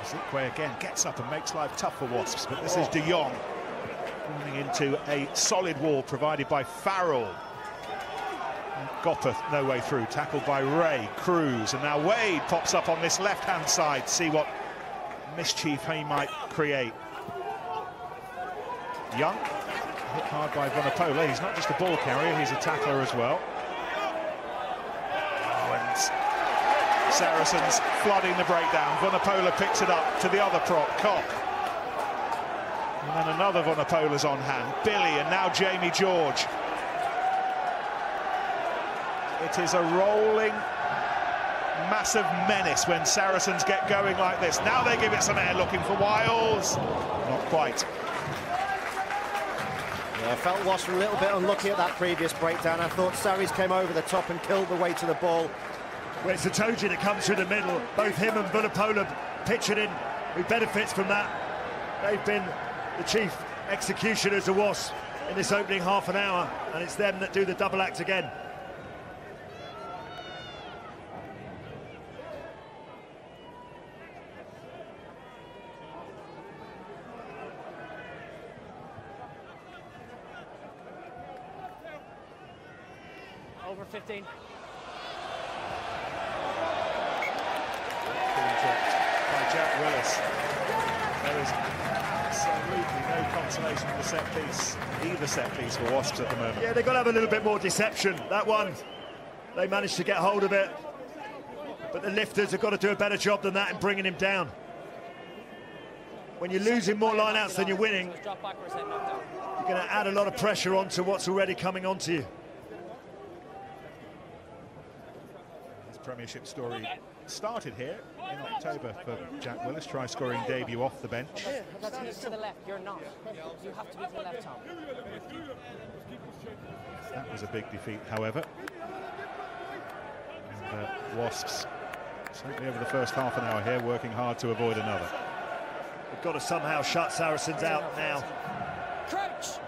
Zikwe again gets up and makes life tough for Wasps, but this is De Jong running into a solid wall provided by Farrell. Gopeth no way through, tackled by Ray, Cruz, and now Wade pops up on this left-hand side. See what mischief he might create. Young, hit hard by Vunipola. He's not just a ball carrier, he's a tackler as well. Oh, and Saracens flooding the breakdown. Vunipola picks it up to the other prop, Cock. And then another Vunipola's on hand, Billy, and now Jamie George. It is a rolling, massive menace when Saracens get going like this. Now they give it some air, looking for Wiles. Not quite. Yeah, I felt Wasps were a little bit unlucky at that previous breakdown. I thought Sarries came over the top and killed the way to the ball. Well, it's Itoje that comes through the middle. Both him and Vunipola pitch it in, who benefits from that. They've been the chief executioners of Wasps in this opening half an hour, and it's them that do the double act again. Over 15. By Jack Willis. There is absolutely no consolation in the set piece, either set piece for Wasps at the moment. Yeah, they've got to have a little bit more deception. That one, they managed to get hold of it, but the lifters have got to do a better job than that in bringing him down. When you're losing more line-outs than you're winning, you're going to add a lot of pressure onto what's already coming onto you. His Premiership story started here in October for Jack Willis, try-scoring debut off the bench. He's to the left, you're not. You have to be to the left, Tom. That was a big defeat, however. And Wasps, certainly over the first half an hour here, working hard to avoid another. We've got to somehow shut Saracens out now. Crouch!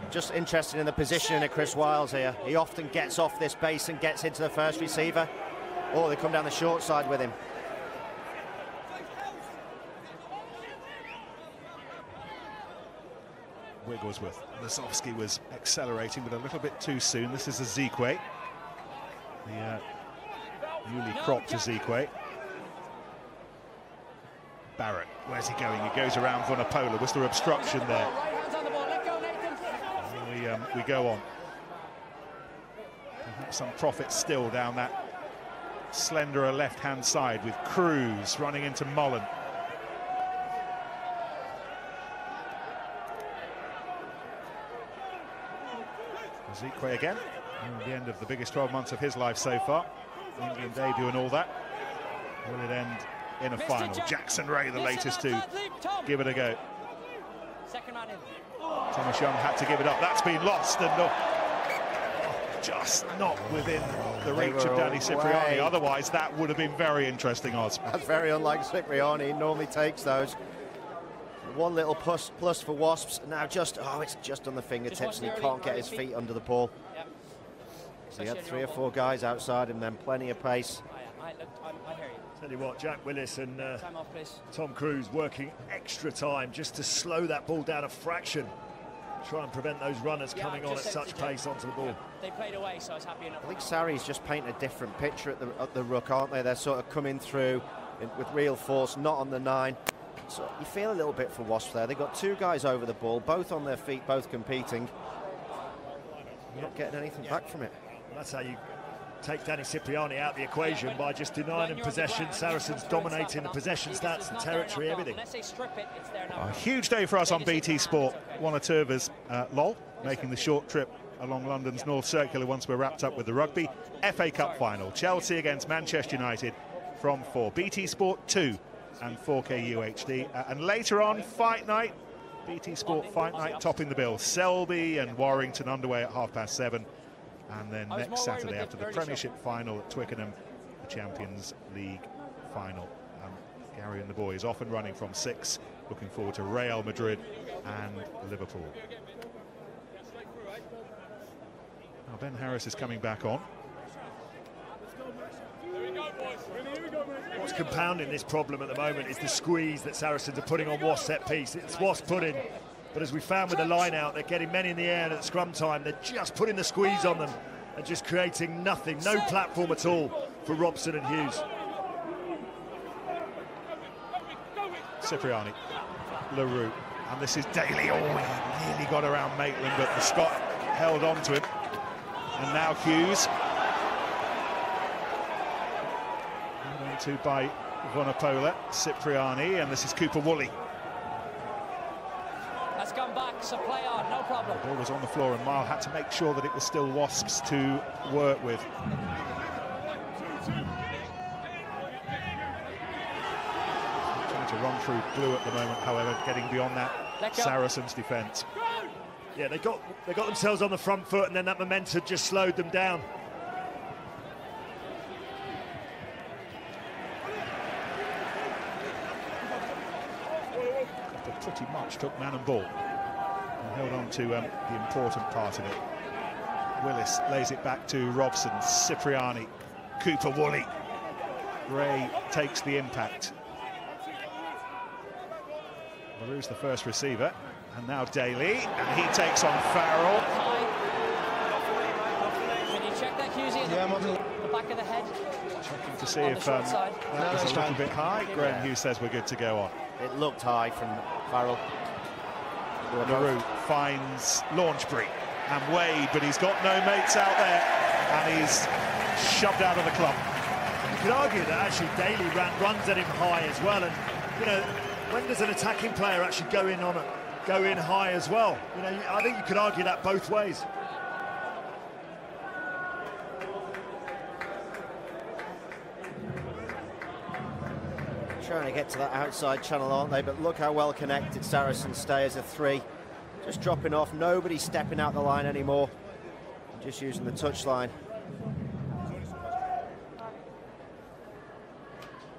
Just interested in the positioning of Chris Wiles here. He often gets off this base and gets into the first receiver. Or they come down the short side with him. Wigglesworth. Lisowski was accelerating, but a little bit too soon. This is Ezekwe, the newly cropped Ezekwe. Barrett, where's he going? He goes around Vunipola. Was there obstruction there? We go on. Some profit still down that slenderer left-hand side with Cruz running into Mullen. Ezekwe again, at the end of the biggest 12 months of his life so far. England debut and all that. Will it end in a final? Jackson Ray, the latest to give it a go. Second man in. Thomas Young had to give it up. That's been lost, and just not within the reach of Danny Cipriani. Otherwise, that would have been very interesting, Oz. That's very unlike Cipriani. He normally takes those. One little plus for Wasps. Now it's just on the fingertips, and he can't get his feet under the ball. Yep. So he had 3 or 4 guys outside him, then plenty of pace. I hear you. Tell you what, Jack Willis and Time off, please. Tom Cruise working extra time just to slow that ball down a fraction. Try and prevent those runners coming on at such pace onto the ball. They played away, so I was happy enough. I think Sarries just paint a different picture at the ruck, aren't they? They're sort of coming through with real force, not on the 9. So you feel a little bit for Wasps there. They've got 2 guys over the ball, both on their feet, both competing. You're not getting anything back from it. That's how you take Danny Cipriani out of the equation, by just denying him possession. Saracens dominating the possession stats, the territory, everything. A huge day for us on BT Sport. One or two of us, Lol, making the short trip along London's North Circular once we're wrapped up with the rugby. FA Cup final, Chelsea against Manchester United from 4. BT Sport 2 and 4K UHD. And later on, Fight Night, BT Sport Fight Night topping the bill. Selby and Warrington underway at 7:30. And then next Saturday, after the Premiership final at Twickenham, the Champions League final. Gary and the boys off and running from 6, looking forward to Real Madrid and Liverpool. Now Ben Harris is coming back on. What's compounding this problem at the moment is the squeeze that Saracens are putting on Wasps set piece. It's Wasps putting, but as we found with the line out, they're getting men in the air at scrum time. They're just putting the squeeze on them and just creating nothing, no platform at all for Robson and Hughes. Cipriani. LaRue. And this is Daly. Oh, he nearly got around Maitland, but the Scot held on to him. And now Hughes. Held on to by Vunipola, Cipriani, and this is Cooper Woolley. That's gone back, so play on, no problem. The ball was on the floor and Mile had to make sure that it was still Wasps to work with. Trying to run through blue at the moment, however, getting beyond that Saracens defence. Yeah, they got themselves on the front foot, and then that momentum just slowed them down. But pretty much took man and ball and held on to the important part of it. Willis lays it back to Robson, Cipriani, Cooper Woolley. Ray takes the impact. LaRue's the first receiver, and now Daly, and he takes on Farrell. Can you check that, Hughes? The back of the head. Checking to see if that was a little bit high. Graham Hughes says we're good to go on. It looked high from Farrell. LaRue finds Launchbury and Wade, but he's got no mates out there, and he's shoved out of the club. You could argue that actually Daly runs at him high as well, and you know, when does an attacking player actually go in high as well? You know, I think you could argue that both ways. Trying to get to that outside channel, aren't they? But look how well connected Saracens stay as a three. Just dropping off, nobody stepping out the line anymore. Just using the touch line.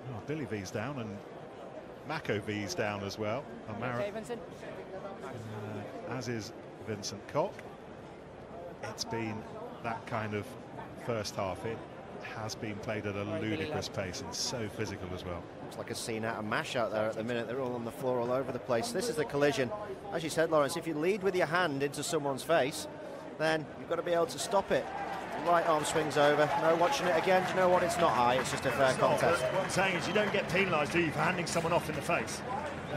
Oh, Billy V's down and Mako V's down as well. Okay, Vincent? As is Vincent Koch. It's been that kind of first half. It has been played at a ludicrous pace and so physical as well. Looks like a scene out of MASH out there at the minute. They're all on the floor all over the place. This is the collision. As you said, Lawrence, if you lead with your hand into someone's face, then you've got to be able to stop it. The right arm swings over. No, watching it again. Do you know what? It's not high. It's just a fair contest. What I'm saying is you don't get penalised, do you, for handing someone off in the face?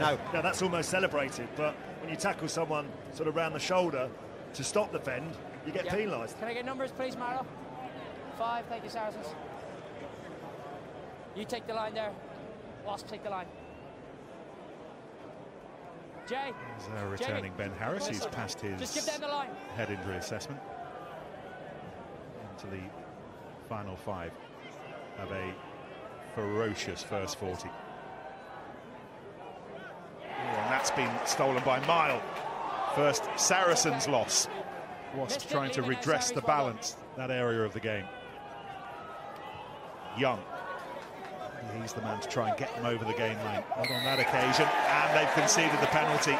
No. Now, that's almost celebrated, but when you tackle someone sort of round the shoulder to stop the bend, you get penalised. Can I get numbers, please, Maro? 5, thank you, Saracens. You take the line there. Wasp, take the line. Jay. There's returning Ben Harris. He's passed his just give them the line. Head injury assessment. Into the final 5 of a ferocious first 40. And that's been stolen by Mile. First Saracens loss. Wasps trying to redress the balance, that area of the game. Young. He's the man to try and get them over the game line. Not on that occasion, and they've conceded the penalty.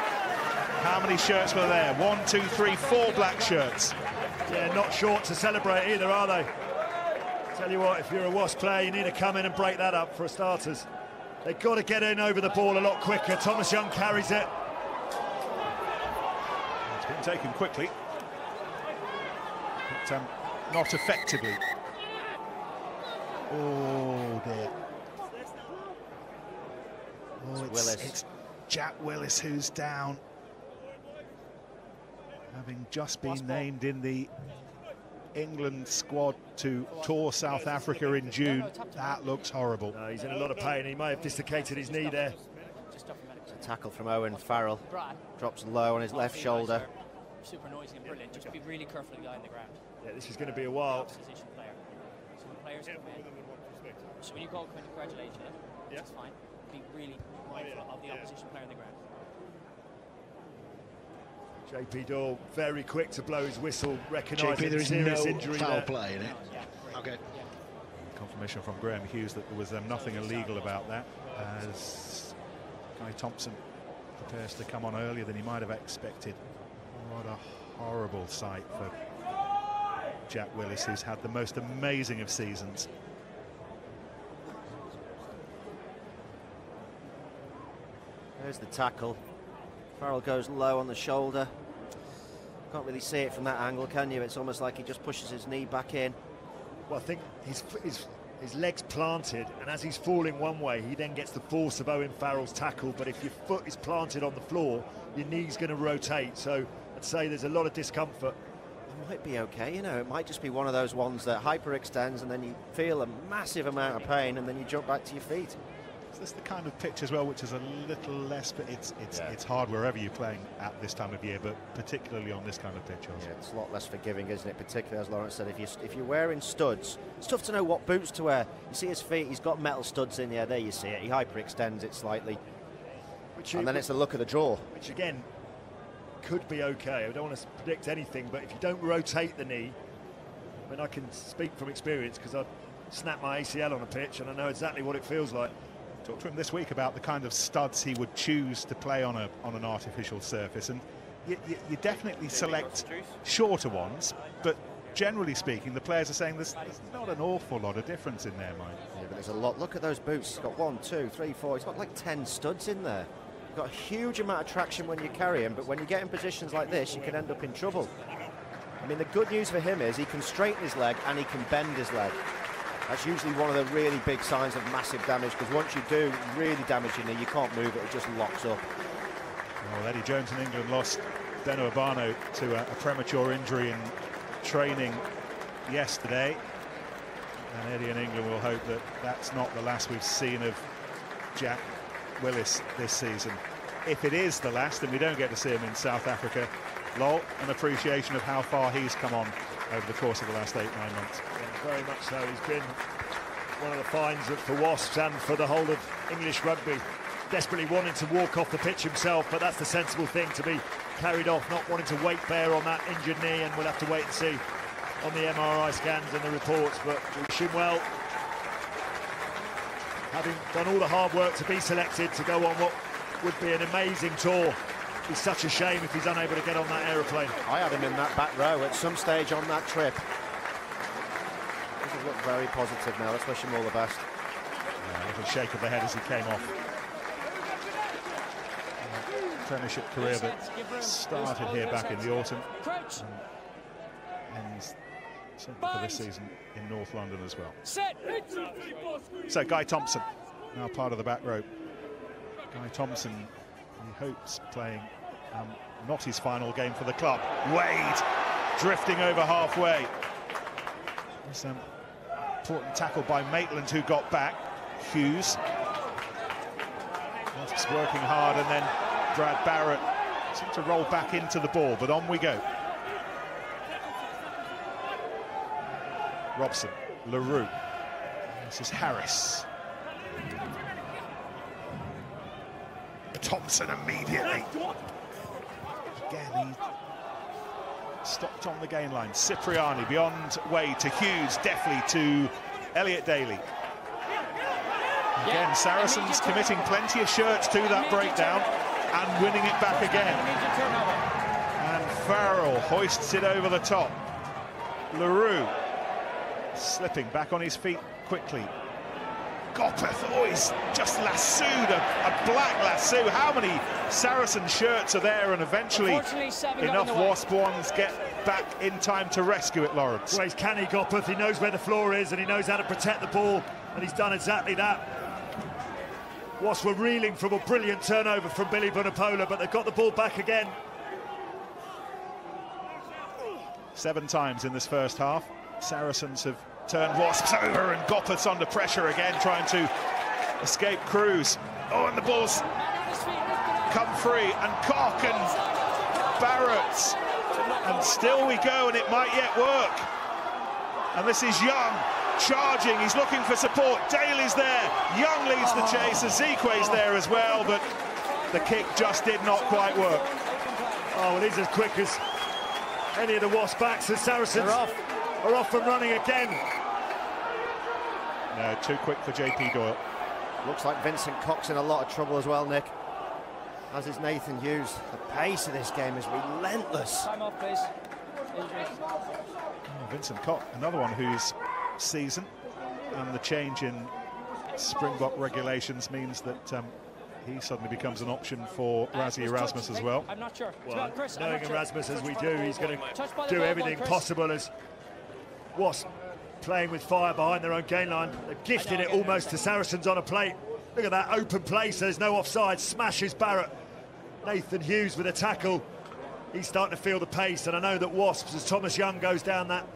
How many shirts were there? 1, 2, 3, 4 black shirts. Yeah, not short to celebrate either, are they? Tell you what, if you're a Wasp player, you need to come in and break that up for starters. They've got to get in over the ball a lot quicker. Thomas Young carries it. It's been taken quickly, but not effectively. Oh dear. Oh, it's Jack Willis who's down, having just been named in the England squad to tour South Africa in June. That looks horrible. No, he's in a lot of pain. He may have dislocated his knee there. A tackle from Owen Farrell. Drops low on his left shoulder. Super noisy and brilliant. Just be really careful of the guy on the ground. Yeah, this is going to be a while. Position player. So when players come in, so when you call congratulations, it's fine. Be really mindful of the opposition player on the ground. JP Doyle very quick to blow his whistle, recognising there is serious no injury foul there. play in it. Okay. Confirmation from Graham Hughes that there was nothing illegal about that, as Guy Thompson prepares to come on earlier than he might have expected. What a horrible sight for Jack Willis, who's had the most amazing of seasons. There's the tackle. Farrell goes low on the shoulder. Can't really see it from that angle, can you? It's almost like he just pushes his knee back in. Well, I think his legs planted, and as he's falling one way, he then gets the force of Owen Farrell's tackle. But if your foot is planted on the floor, your knee's going to rotate. So I'd say there's a lot of discomfort. It might be okay, you know, it might just be one of those ones that hyperextends and then you feel a massive amount of pain and then you jump back to your feet. So this is the kind of pitch as well, which is a little less, but it's hard wherever you're playing at this time of year, but particularly on this kind of pitch also. Yeah, it's a lot less forgiving, isn't it? Particularly, as Lawrence said, if you're wearing studs, it's tough to know what boots to wear. You see his feet, he's got metal studs in there you see it, he hyperextends it slightly. And then it's the look of the jaw. Which again, could be okay. I don't want to predict anything, but if you don't rotate the knee, I mean, I can speak from experience because I've snapped my ACL on a pitch and I know exactly what it feels like. Talked to him this week about the kind of studs he would choose to play on an artificial surface, and you definitely select shorter ones, but generally speaking, the players are saying there's not an awful lot of difference in their mind. Yeah, but there's a lot. Look at those boots. He's got 1, 2, 3, 4. He's got like 10 studs in there. You've got a huge amount of traction when you carry him, but when you get in positions like this, you can end up in trouble. I mean, the good news for him is he can straighten his leg and he can bend his leg. That's usually one of the really big signs of massive damage, because once you do really damage your knee, you can't move it, it just locks up. Well, Eddie Jones in England lost Beno Urbano to a premature injury in training yesterday. And Eddie in England will hope that that's not the last we've seen of Jack Willis this season. If it is the last and we don't get to see him in South Africa, lol, an appreciation of how far he's come on over the course of the last 8-9 months. Yeah, very much so. He's been one of the finds for Wasps and for the whole of English rugby. Desperately wanting to walk off the pitch himself, but that's the sensible thing, to be carried off, not wanting to weight bear on that injured knee, and we'll have to wait and see on the MRI scans and the reports. But we wish him well, having done all the hard work to be selected to go on what would be an amazing tour. It's such a shame if he's unable to get on that aeroplane. I had him in that back row at some stage on that trip. Doesn't look very positive now. Let's wish him all the best. Yeah, a little shake of the head as he came off. Premiership career that started here back in the autumn and ends certainly for this season in North London as well. So Guy Thompson, now part of the back row. Guy Thompson, he hopes, playing not his final game for the club. Wade drifting over halfway. There's an important tackle by Maitland, who got back. Hughes. Wasps working hard, and then Brad Barrett seemed to roll back into the ball, but on we go. Robson, LaRue. This is Harris. Thompson immediately. Again, he stopped on the gain line. Cipriani beyond Wade to Hughes, deftly to Elliot Daly. Again, Saracens committing plenty of shirts to that breakdown and winning it back again. And Farrell hoists it over the top. LaRue slipping back on his feet quickly. Gopeth, oh, he's just lassoed, a black lasso. How many Saracen shirts are there? And eventually enough Wasp ones get back in time to rescue it, Lawrence. Well, he's canny, Gopeth. He knows where the floor is and he knows how to protect the ball, and he's done exactly that. Wasps were reeling from a brilliant turnover from Billy Vunipola, but they've got the ball back again. 7 times in this first half, Saracens have turned Wasps over, and Gopeth's under pressure again, trying to escape Cruz. Oh, and the ball's come free, and Cock and Barrett, and still we go, and it might yet work. And this is Young charging, he's looking for support. Daly's there, Young leads the chase, Ezekwe's there as well, but the kick just did not quite work. Oh, well, he's as quick as any of the Wasp backs, and Saracens are off and running again. No, too quick for JP Doyle. Looks like Vincent Cock's in a lot of trouble as well, Nick. As is Nathan Hughes. The pace of this game is relentless. Time off, please. Oh, Vincent Cock, another one whose season and the change in Springbok regulations means that he suddenly becomes an option for Rassie Erasmus as well. I'm not sure. Well, Chris, knowing Erasmus as we do, he's going to do everything possible as Wasp playing with fire behind their own gain line. They've gifted it almost to Saracens on a plate. Look at that open play, so there's no offside. Smashes Barrett. Nathan Hughes with a tackle. He's starting to feel the pace, and I know that Wasps, as Thomas Young goes down that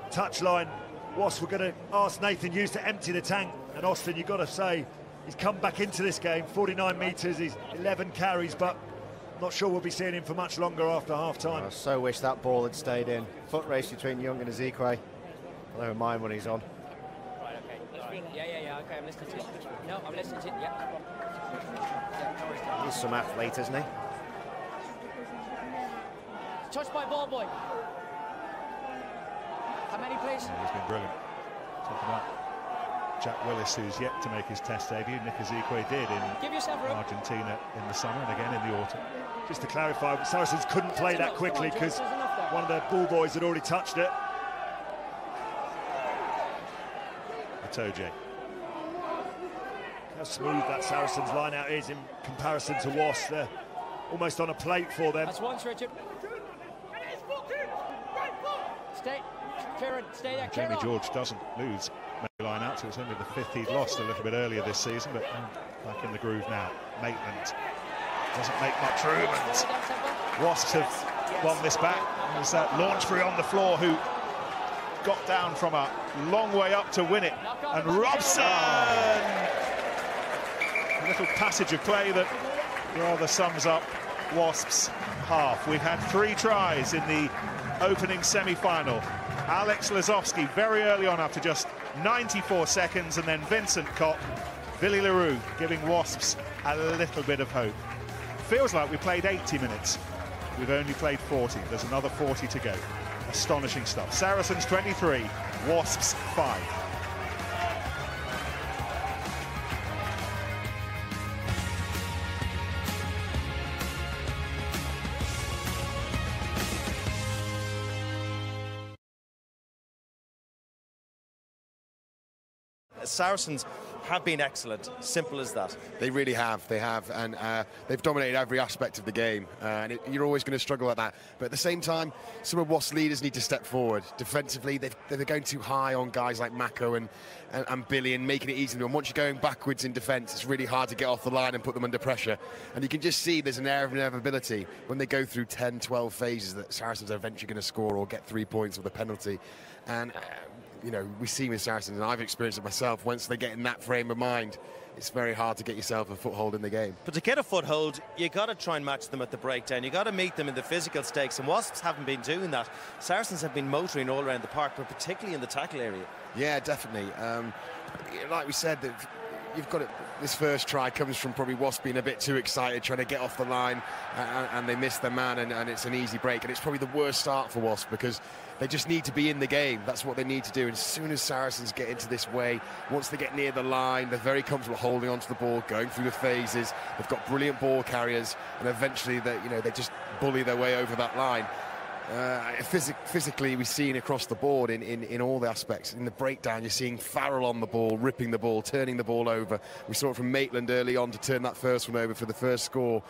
touchline, Wasps were going to ask Nathan Hughes to empty the tank. And Austin, you've got to say, he's come back into this game, 49 metres, he's 11 carries, but not sure we'll be seeing him for much longer after half-time. I so wish that ball had stayed in. Foot race between Young and Ezekwe. I don't mind when he's on. Right, okay. Right. Yeah, okay, I'm listening to you. No, I'm listening to you, yeah. No worries. He's some athlete, isn't he? Touched by ball boy. How many, please? Yeah, he's been brilliant. Talking about Jack Willis, who's yet to make his test debut. Nick Ezekwe did in Argentina in the summer and again in the autumn. Just to clarify, Saracens couldn't play that quickly because one of their ball boys had already touched it. Atoje. How smooth that Saracens line-out is in comparison to Wasps. They're almost on a plate for them. That's once, Richard. Stay, Kieran, stay there, Jamie Kieran. George doesn't lose line out, so it's only the 5th he'd lost a little bit earlier this season, but back in the groove now. Maitland doesn't make much room, and Wasps have won this back. There's that launch free on the floor who got down from a long way up to win it, and Robson! A little passage of play that rather sums up Wasps' half. We've had 3 tries in the opening semi-final. Alex Lazowski very early on after just 94 seconds, and then Vincent Kopp, Billy LaRue giving Wasps a little bit of hope. Feels like we played 80 minutes. We've only played 40. There's another 40 to go. Astonishing stuff. Saracens 23, Wasps 5. Saracens have been excellent, simple as that. They really have, and they've dominated every aspect of the game, and you're always going to struggle at that. But at the same time, some of Wasps' leaders need to step forward. Defensively, they're going too high on guys like Mako and Billy, and making it easy. And once you're going backwards in defence, it's really hard to get off the line and put them under pressure. And you can just see there's an air of inevitability when they go through 10, 12 phases that Saracens are eventually going to score or get 3 points with a penalty. And you know, we see with Saracens, and I've experienced it myself, once they get in that frame of mind, it's very hard to get yourself a foothold in the game. But to get a foothold, you got to try and match them at the breakdown. You got to meet them in the physical stakes, and Wasps haven't been doing that. Saracens have been motoring all around the park, but particularly in the tackle area. Yeah, definitely. Like we said, that you've got it. This first try comes from probably Wasps being a bit too excited, trying to get off the line, and they miss their man, and it's an easy break. And it's probably the worst start for Wasps because they just need to be in the game. That's what they need to do. And as soon as Saracens get into this way, once they get near the line, they're very comfortable holding onto the ball, going through the phases. They've got brilliant ball carriers, and eventually they just bully their way over that line. Physically, we've seen across the board in all the aspects. In the breakdown, you're seeing Farrell on the ball, ripping the ball, turning the ball over. We saw it from Maitland early on to turn that first one over for the first score.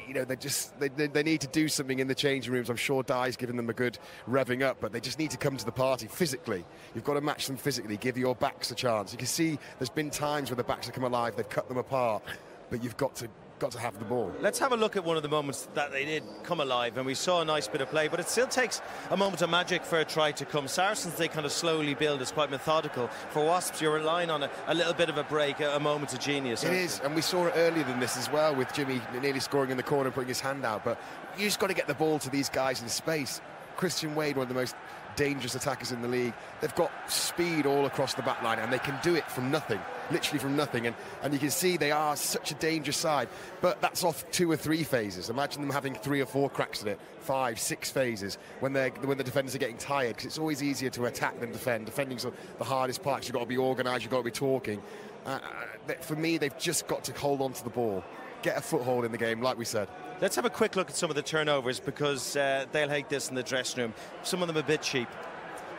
You know, they need to do something in the changing rooms. I'm sure Dye's giving them a good revving up, but they just need to come to the party physically. You've got to match them physically, give your backs a chance. You can see there's been times where the backs have come alive, they've cut them apart, but you've got to have the ball. Let's have a look at one of the moments that they did come alive, and we saw a nice bit of play, but it still takes a moment of magic for a try to come. Saracens, they kind of slowly build. It's quite methodical. For Wasps, you're relying on a little bit of a break, a moment of genius. It is, and we saw it earlier than this as well, with Jimmy nearly scoring in the corner and putting his hand out, but you just got to get the ball to these guys in space. Christian Wade, one of the most dangerous attackers in the league. They've got speed all across the back line, and they can do it from nothing, literally from nothing, and you can see they are such a dangerous side, but that's off 2 or 3 phases. Imagine them having 3 or 4 cracks at it, 5, 6 phases, when the defenders are getting tired, because it's always easier to attack than defend. Defending's the hardest part, you've got to be organised, you've got to be talking. For me, they've just got to hold on to the ball, get a foothold in the game, like we said. Let's have a quick look at some of the turnovers, because they'll hate this in the dressing room. Some of them a bit cheap.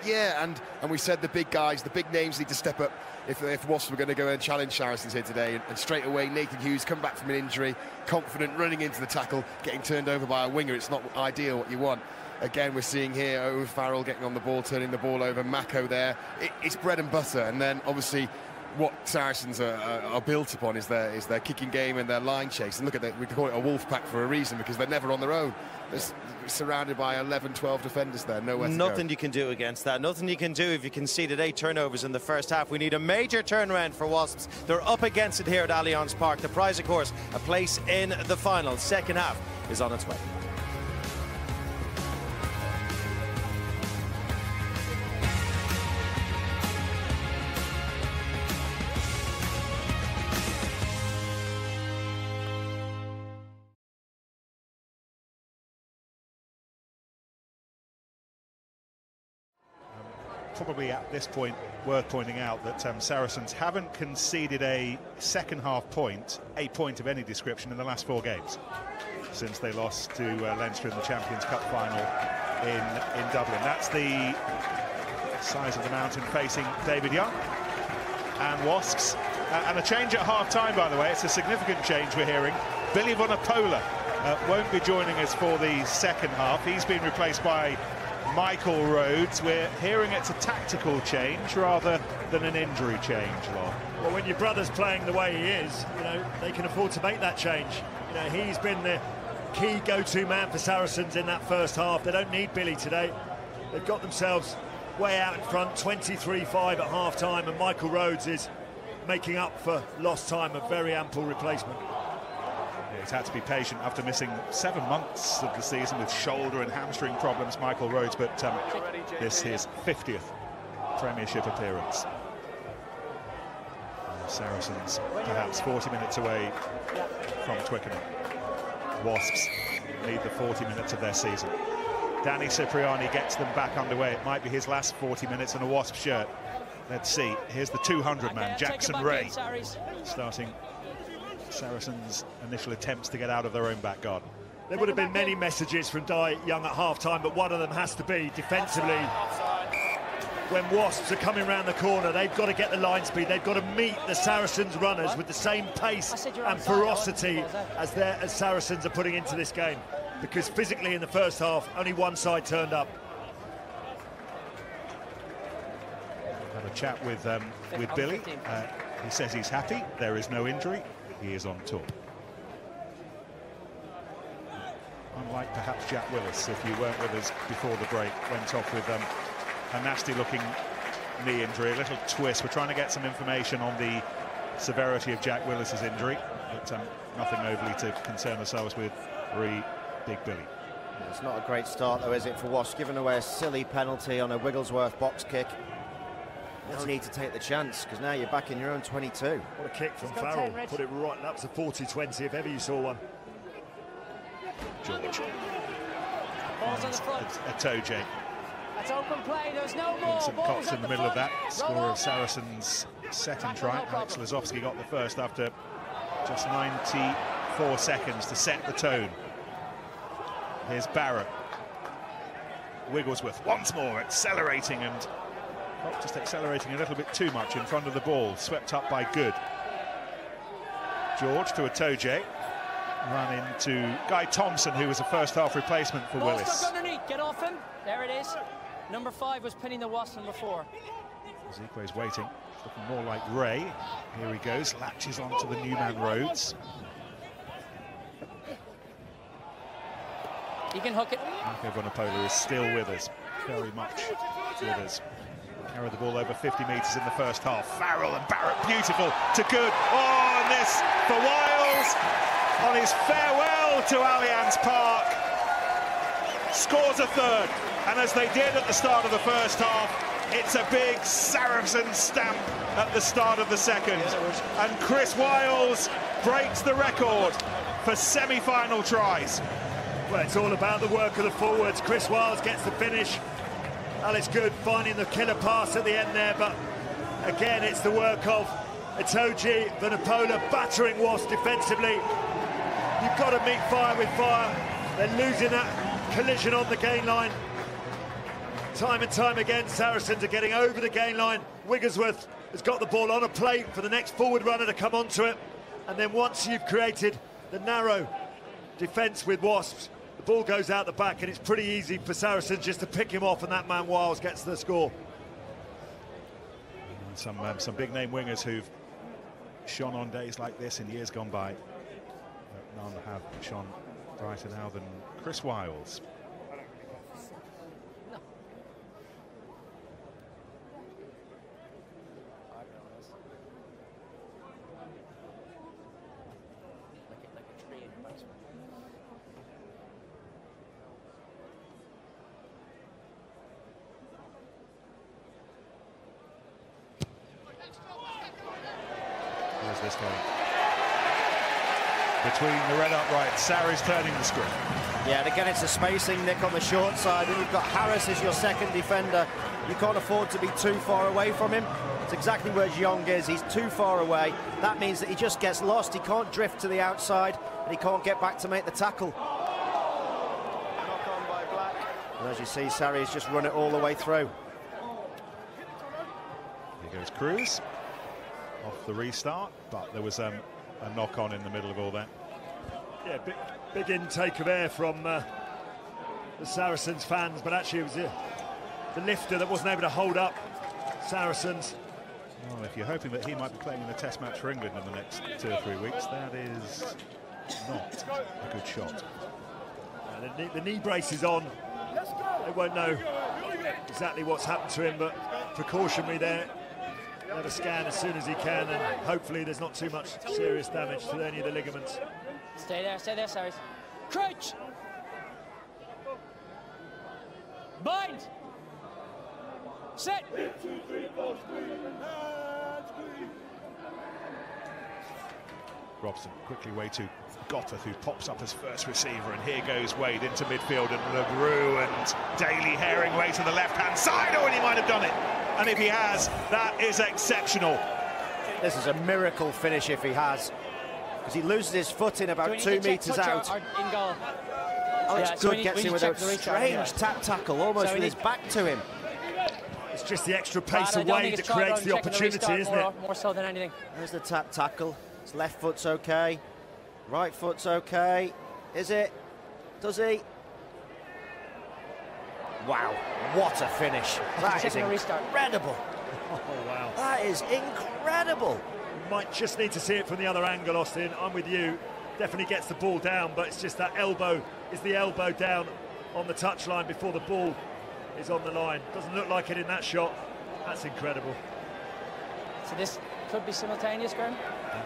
Yeah, and we said the big guys, the big names need to step up if Wasps were going to go and challenge Saracens here today. And straight away, Nathan Hughes come back from an injury, confident, running into the tackle, getting turned over by a winger. It's not ideal what you want. Again, we're seeing here Owen Farrell getting on the ball, turning the ball over, Mako there. It's bread and butter, and then obviously what Saracens are built upon is their kicking game and their line chase. And look at that, we call it a wolf pack for a reason, because they're never on their own. They're surrounded by 11, 12 defenders there, nowhere to go. Nothing you can do against that. Nothing you can do if you conceded 8 turnovers in the first half. We need a major turnaround for Wasps. They're up against it here at Allianz Park. The prize, of course, a place in the final. Second half is on its way. Probably at this point worth pointing out that Saracens haven't conceded a second half point, a point of any description, in the last 4 games since they lost to Leinster in the Champions Cup final in Dublin. That's the size of the mountain facing David Young and Wasps. And a change at half-time, by the way. It's a significant change we're hearing. Billy Vunipola won't be joining us for the second half. He's been replaced by Michael Rhodes. We're hearing it's a tactical change rather than an injury change, Lon. Well, when your brother's playing the way he is, they can afford to make that change. He's been the key go-to man for Saracens in that first half. They don't need Billy today. They've got themselves way out in front, 23-5 at half-time, and Michael Rhodes is making up for lost time, a very ample replacement. He's had to be patient after missing 7 months of the season with shoulder and hamstring problems, Michael Rhodes, but this is his 50th Premiership appearance. Saracens perhaps 40 minutes away from Twickenham. Wasps need the 40 minutes of their season. Danny Cipriani gets them back underway. It might be his last 40 minutes in a Wasp shirt. Let's see. Here's the 200-man, Jackson Ray, starting Saracens' initial attempts to get out of their own back garden. There would have been many messages from Di Young at half-time, but one of them has to be defensively. When Wasps are coming around the corner, they've got to get the line speed. They've got to meet the Saracens runners with the same pace and ferocity as Saracens are putting into this game. Because physically in the first half, only one side turned up. Had a chat with Billy. He says he's happy. There is no injury. He is on tour. Unlike perhaps Jack Willis, if you weren't with us before the break, went off with a nasty-looking knee injury, a little twist. We're trying to get some information on the severity of Jack Willis's injury, but nothing overly to concern ourselves with Big Billy. It's not a great start, though, is it, for Wasps? Giving away a silly penalty on a Wigglesworth box kick. No need to take the chance, because now you're back in your own 22. What a kick from Farrell. Put it right, that was a 40-20 if ever you saw one. George. Balls on the front. A toe jake. That's open play, there's no more. Some Cox in the middle of that. Scorer of Saracens' second try. Alex Lazowski got the first after just 94 seconds to set the tone. Here's Barrett. Wigglesworth once more, accelerating, and just accelerating a little bit too much in front of the ball. Swept up by Good. George to a toe jake. Run into Guy Thompson, who was a first half replacement for Willis. Underneath. Get off him. There it is. Number 5 was pinning the Wasp, number 4. Zikwe's waiting. Looking more like Ray. Here he goes. Latches onto the new man Rhodes. He can hook it. Marco Vunipola is still with us. Very much with us. Carried the ball over 50 metres in the first half. Farrell and Barrett, beautiful to Good. Oh, and this for Wiles on his farewell to Allianz Park. Scores a third, and as they did at the start of the first half, it's a big Saracen stamp at the start of the second. And Chris Wiles breaks the record for semi-final tries. Well, it's all about the work of the forwards. Chris Wiles gets the finish. Alex Good finding the killer pass at the end there, but again, it's the work of Itoje, Vunipola battering Wasps defensively. You've got to meet fire with fire. They're losing that collision on the gain line. Time and time again, Saracens are getting over the gain line. Wigglesworth has got the ball on a plate for the next forward runner to come onto it. And then once you've created the narrow defence with Wasps, The ball goes out the back, and it's pretty easy for Saracens just to pick him off, and that man Wiles gets the score. And some big-name wingers who've shone on days like this in years gone by. But none have shone brighter now than Chris Wiles. This time between the red uprights, Sarri's turning the screw. Yeah, and again it's a spacing, Nick, on the short side, and you've got Harris as your second defender. You can't afford to be too far away from him. It's exactly where Jeong is. He's too far away. That means that he just gets lost. He can't drift to the outside, and he can't get back to make the tackle. Knock on by Black. And as you see, Sarri's just run it all the way through. Here goes Cruz. Off the restart, but there was a knock-on in the middle of all that. Yeah, big intake of air from the Saracens fans, but actually it was the lifter that wasn't able to hold up Saracens. Well, if you're hoping that he might be playing in a test match for England in the next 2 or 3 weeks, that is not a good shot. The knee brace is on. They won't know exactly what's happened to him, but precautionary there. Have a scan as soon as he can, and hopefully there's not too much serious damage to any of the ligaments. Stay there, Sarries. Crouch! Bind! Sit! Robson quickly way to Gotteth, who pops up as first receiver, and here goes Wade into midfield, and LeGroux and Daly Herring way to the left-hand side. Oh, and he might have done it. And if he has, that is exceptional. This is a miracle finish if he has, because he loses his foot in about 2 metres out. In goal. Alex Good gets him with a strange tap tackle, almost with his back to him. It's just the extra pace of Wade that creates the opportunity, isn't it? More so than anything. There's the tap tackle. His left foot's okay. Right foot's okay. Is it? Does he? Wow, what a finish. That is incredible. Oh, wow. That is incredible. You might just need to see it from the other angle, Austin. I'm with you. Definitely gets the ball down, but it's just that elbow, is the elbow down on the touchline before the ball is on the line. Doesn't look like it in that shot. That's incredible. So this could be simultaneous, Graham?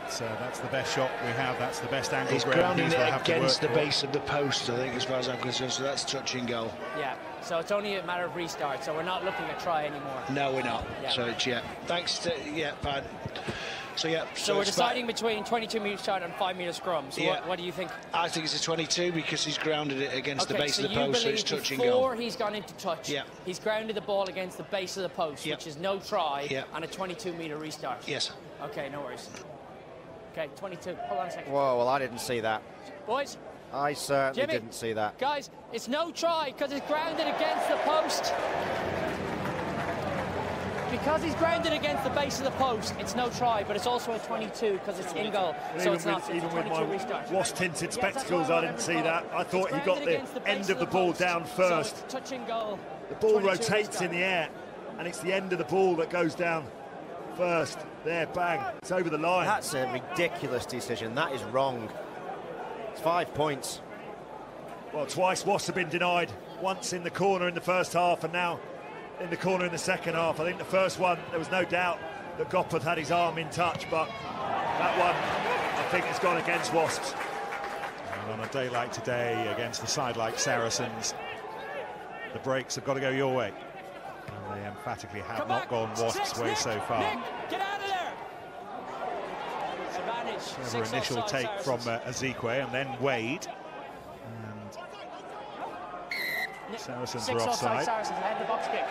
That's the best shot we have. That's the best angle. He's grounding it against the base of the post, I think, as far as I'm concerned, so that's touch and goal. Yeah, so it's only a matter of restart, so we're not looking at try anymore. No, we're not. Yeah. So it's, thanks to, pardon. So we're deciding between 22-metre shot and 5-metre scrum. So what do you think? I think it's a 22 because he's grounded it against the base of the post, so it's touch and goal. Before he's gone into touch, he's grounded the ball against the base of the post, which is no try, and a 22-metre restart. Yes. Okay, no worries. Okay, 22. Hold on a second. Whoa, well, I didn't see that. Boys. I certainly didn't see that. Guys, it's no try because it's grounded against the post. Because he's grounded against the base of the post, it's no try, but it's also a 22 because it's in goal. So it's not. Even with my wasp-tinted spectacles, I didn't see that. I thought he got the end of the ball down first. So touch and goal. The ball rotates in the air, and it's the end of the ball that goes down first. There, bang, it's over the line. That's a ridiculous decision. That is wrong. It's 5 points. Well, twice Wasps have been denied. Once in the corner in the first half, and now in the corner in the second half. I think the first one, there was no doubt that Gotteth had his arm in touch, but that one, I think, has gone against Wasps. And on a day like today, against a side like Saracens, the breaks have got to go your way. And they emphatically have not gone Wasps' way so far. Nick, get out of there! Clever initial take from Ezekwe, and then Wade. And Saracens were offside. Saracens ahead of the box kick.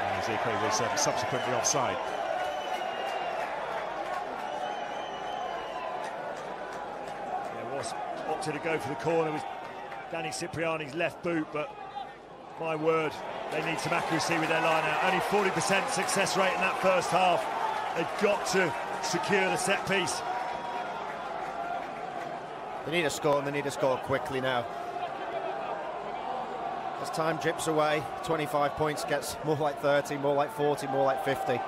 And Ezekwe was subsequently offside. Yeah, Wasps opted to go for the corner with Danny Cipriani's left boot, but my word, they need some accuracy with their line out. Only 40% success rate in that first half. They've got to secure the set piece. They need a score, and they need to score quickly now. As time drips away, 25 points gets more like 30, more like 40, more like 50.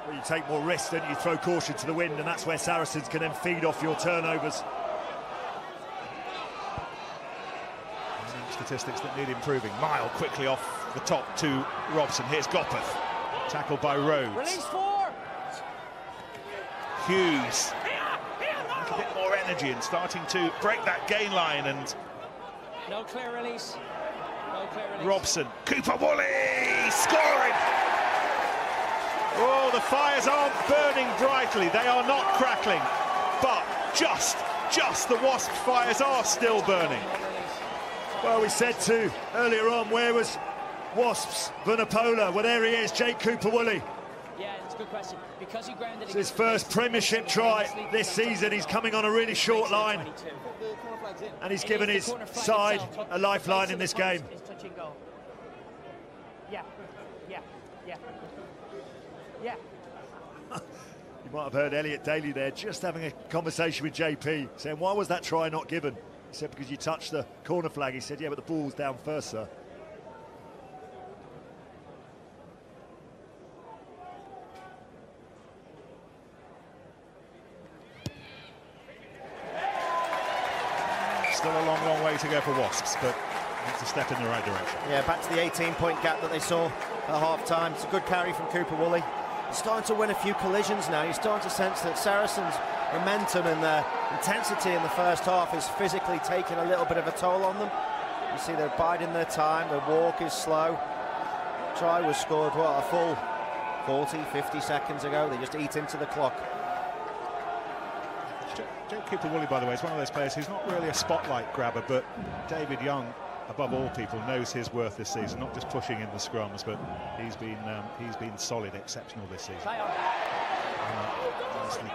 Well, you take more risks, don't you? Throw caution to the wind, and that's where Saracens can then feed off your turnovers. Statistics that need improving. Mile quickly off the top to Robson. Here's Gopeth. Tackled by Rhodes. Release 4. Hughes. A little bit more energy and starting to break that gain line, and No clear release. No clear release. Robson. Cooper Woolley scoring. Oh, the fires aren't burning brightly. They are not crackling, but just the Wasp fires are still burning. Well, we said to earlier on, where was Wasps Vunipola? Well, there he is, Jake Cooper Woolley. Yeah, it's a good question. Because he grounded It's his first Premiership try this season. He's coming on a really short line, and he's given his side a lifeline in this game. Yeah. You might have heard Elliot Daly there just having a conversation with JP, saying, why was that try not given? He said, because you touched the corner flag. He said, yeah, but the ball's down first, sir. Still a long way to go for Wasps, but it's a step in the right direction. Yeah, back to the 18-point gap that they saw at half-time. It's a good carry from Cooper Woolley. He's starting to win a few collisions now. You're starting to sense that Saracens' momentum and their intensity in the first half is physically taking a little bit of a toll on them. You see they're biding their time, their walk is slow. Try was scored, what, a full 40, 50 seconds ago. They just eat into the clock. Jake Cooper Woolley, by the way, is one of those players who's not really a spotlight grabber, but David Young, above all people, knows his worth this season. Not just pushing in the scrums, but he's been solid, exceptional this season. Nicely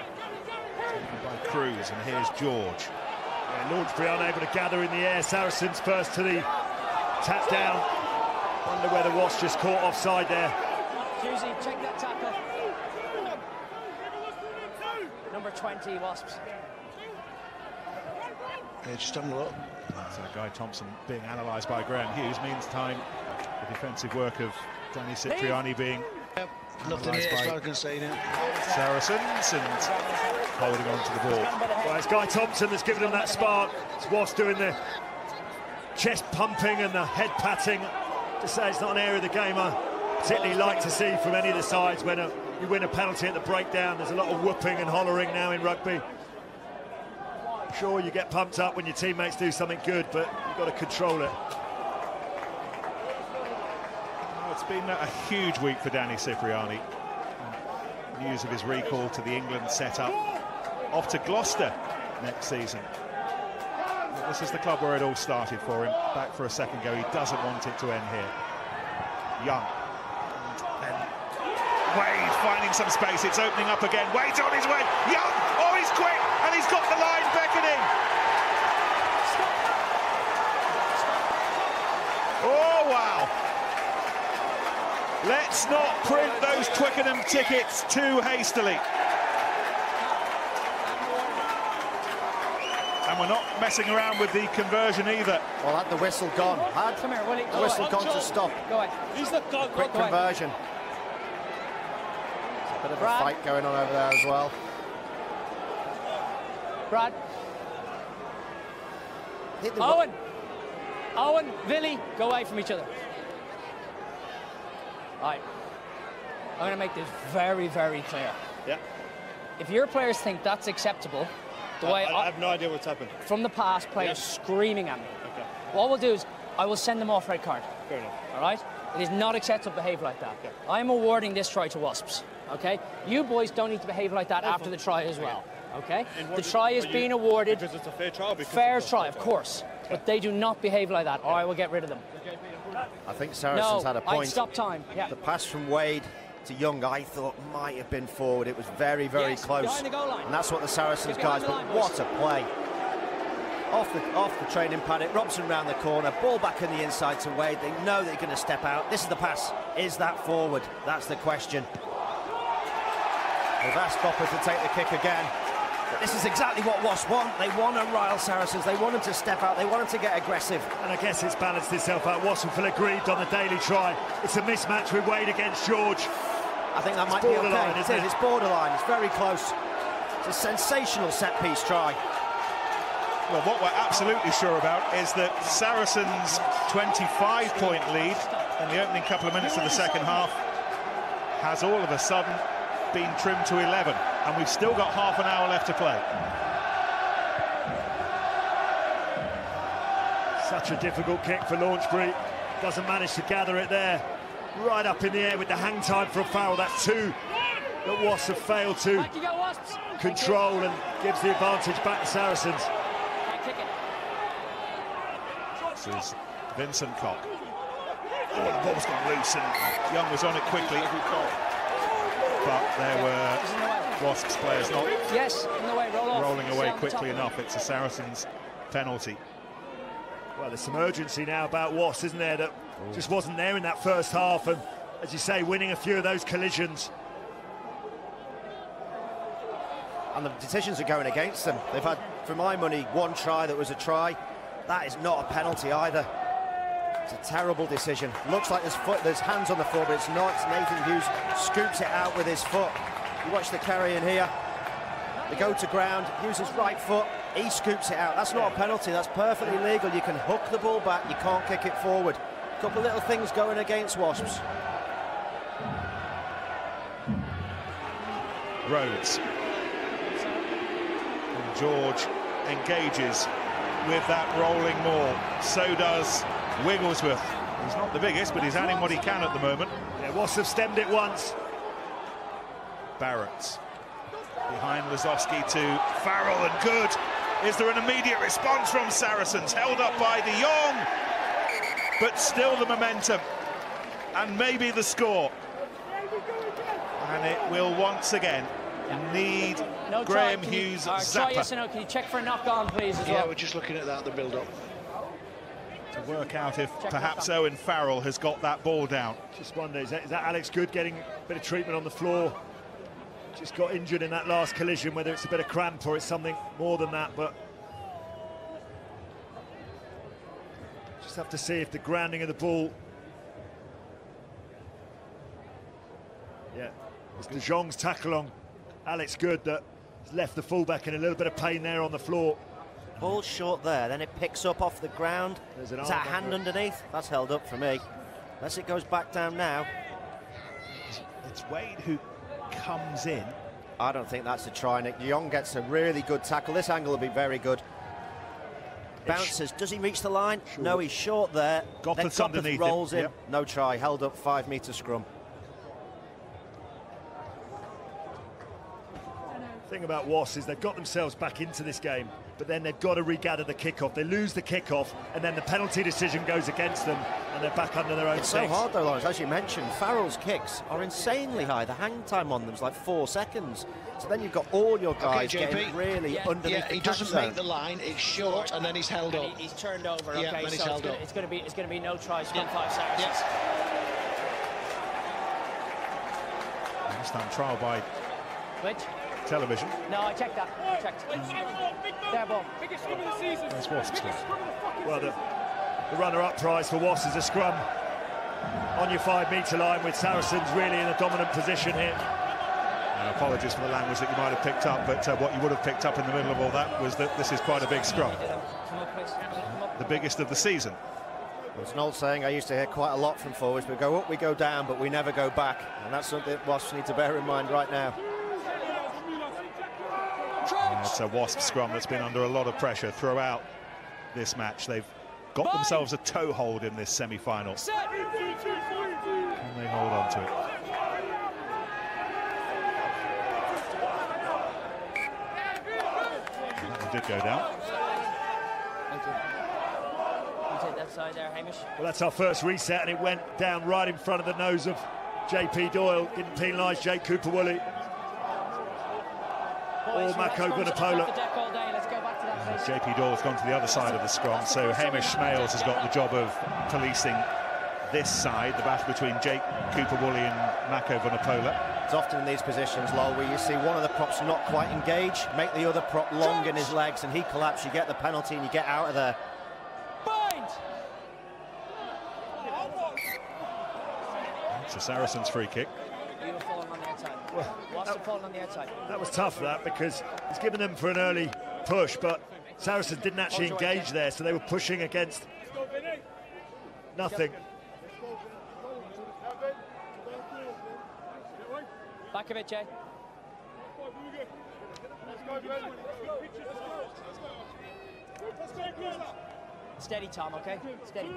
taken by Cruz, and here's George. Yeah, Lawnsbury unable to gather in the air. Saracens first to the tap down. Wonder where the Wasps just caught offside there. Hughesy, check that tackle. Number 20, Wasps. Yeah, just having a look. So Guy Thompson being analysed by Graham Hughes. Meantime, the defensive work of Danny Cipriani being Nothing here, as far as I can say now. Saracens, and holding on to the ball. Well, it's Guy Thompson that's given them that spark. It's Wasps doing the chest pumping and the head patting. To say it's not an area of the game I particularly like to see from any of the sides. When you win a penalty at the breakdown, there's a lot of whooping and hollering now in rugby. Sure, you get pumped up when your teammates do something good, but you've got to control it. It's been a huge week for Danny Cipriani. News of his recall to the England setup. Off to Gloucester next season. This is the club where it all started for him. Back for a second go. He doesn't want it to end here. Young. And Wade finding some space. It's opening up again. Wade's on his way. Young. Oh, he's quick. And he's got the line beckoning. Oh, wow. Let's not print those Twickenham tickets too hastily. And we're not messing around with the conversion either. Well, had the whistle gone. Come here, Willie. The whistle gone to stop. Go ahead. He's the dog. Quick conversion. There's a bit of a fight going on over there as well. Brad. Owen, Billy, go away from each other. All right. I'm going to make this very, very clear. Yeah. If your players think that's acceptable, the way I have no idea what's happened. From the past, players screaming at me. Okay. What we'll do is I will send them off red card. Fair enough. All right? It is not acceptable behaviour like that. Okay. I'm awarding this try to Wasps. Okay? You boys don't need to behave like that after the try as well. Okay? The try is being awarded. Because it's a fair trial. Fair try, of course. Okay. But they do not behave like that, or I will get rid of them. I think Saracens had a point. I'd stop time. Yeah. The pass from Wade to Young, I thought might have been forward. It was very, very close. Behind the goal line. And that's what the Saracens guys, but what a play. Off the training paddock, Robson round the corner, ball back in the inside to Wade. They know they're going to step out. This is the pass. Is that forward? That's the question. They've asked Bopper to take the kick again. But this is exactly what Wasps want. They want to rile Saracens. They want them to step out. They want them to get aggressive. And I guess it's balanced itself out. Wasps will feel aggrieved on the daily try. It's a mismatch with Wade against George. I think that might be okay. It is. It's borderline. It's very close. It's a sensational set-piece try. Well, what we're absolutely sure about is that Saracens' 25-point lead in the opening couple of minutes of the second half has all of a sudden been trimmed to 11, and we've still got half an hour left to play. Such a difficult kick for Launchbury. Doesn't manage to gather it there. Right up in the air with the hang time for a foul. That's two that Wasps have failed to control, and gives the advantage back to Saracens. This is Vincent Cock. Oh, the ball's gone loose, and Young was on it quickly. But there were Wasps players not rolling away quickly enough. It's a Saracens penalty. Well, there's some urgency now about Wasps, isn't there, that just wasn't there in that first half, and as you say, winning a few of those collisions. And the decisions are going against them. They've had, for my money, one try that was a try. That is not a penalty either. It's a terrible decision. Looks like there's hands on the floor, but it's not. It's Nathan Hughes scoops it out with his foot. You watch the carry in here. They go to ground. Hughes' right foot. He scoops it out. That's not a penalty. That's perfectly legal. You can hook the ball back. You can't kick it forward. A couple of little things going against Wasps. Rhodes. And George engages with that rolling maul. So does Wigglesworth. He's not the biggest, but he's adding what he can at the moment. Yeah, Wasps have stemmed it once. Barrett behind Lazowski to Farrell, and good. Is there an immediate response from Saracens? Held up by De Jong, but still the momentum, and maybe the score. And it will once again need Graham Hughes' zapper. Yes or no? Can you check for a knock-on, please, as well? Yeah, we're just looking at that, the build-up. To work out if perhaps Owen Farrell has got that ball down. Just wonder, is that Alex Good getting a bit of treatment on the floor? Just got injured in that last collision, whether it's a bit of cramp or it's something more than that, but just have to see if the grounding of the ball. Yeah, it's De Jong's tackle on Alex Good that has left the fullback in a little bit of pain there on the floor. Ball short there, then it picks up off the ground. Is that hand underneath? That's held up for me. Unless it goes back down now. It's Wade who comes in. I don't think that's a try, Nick. Young gets a really good tackle. This angle will be very good. Bounces. Does he reach the line? Sure. No, he's short there. Goffers underneath rolls him. in. Yep. No try. Held up, 5-metre scrum. The thing about Wasps is they've got themselves back into this game, but then they've got to regather the kickoff. They lose the kickoff, and then the penalty decision goes against them, and they're back under their own It's so hard though, Lawrence, as you mentioned. Farrell's kicks are insanely high. The hang time on them is like 4 seconds. So then you've got all your guys getting really underneath. Yeah, he doesn't make the line. It's short, and then he's held up. He's turned over. Yeah, okay, then he's so held up. It's going to be no tries from 5 Saracens. This time trial by television. No, I checked that. I checked. There, ball. There's Wasps. Well, the runner-up prize for Wasps is a scrum on your 5-metre line with Saracens really in a dominant position here. Apologies for the language that you might have picked up, but what you would have picked up in the middle of all that was that this is quite a big scrum. The biggest of the season. Well, it's an old saying I used to hear quite a lot from forwards. We go up, we go down, but we never go back. And that's something that Wasps need to bear in mind right now. It's a Wasp scrum that's been under a lot of pressure throughout this match. They've got themselves a toehold in this semi-final. Can they hold on to it? And that one did go down. Thank you. You take that side there, Hamish. Well, that's our first reset, and it went down right in front of the nose of JP Doyle. Didn't penalise Jake Cooper-Woolley. Or Mako Bunapola. JP Doyle's gone to the other side of the scrum, so Hamish Smales has got the job of policing this side, the battle between Jake Cooper-Woolley and Mako Bunapola. It's often in these positions, Lol, where you see one of the props not quite engage, make the other prop long in his legs, and he collapses. You get the penalty and you get out of there. Bind! It's a Saracens free kick. You were falling on the outside. What's the falling on the outside? That was tough, that, because he's given them for an early push, but Saracens didn't actually engage there, so they were pushing against nothing. Back of it, Jay. Steady, Tom, okay? Steady.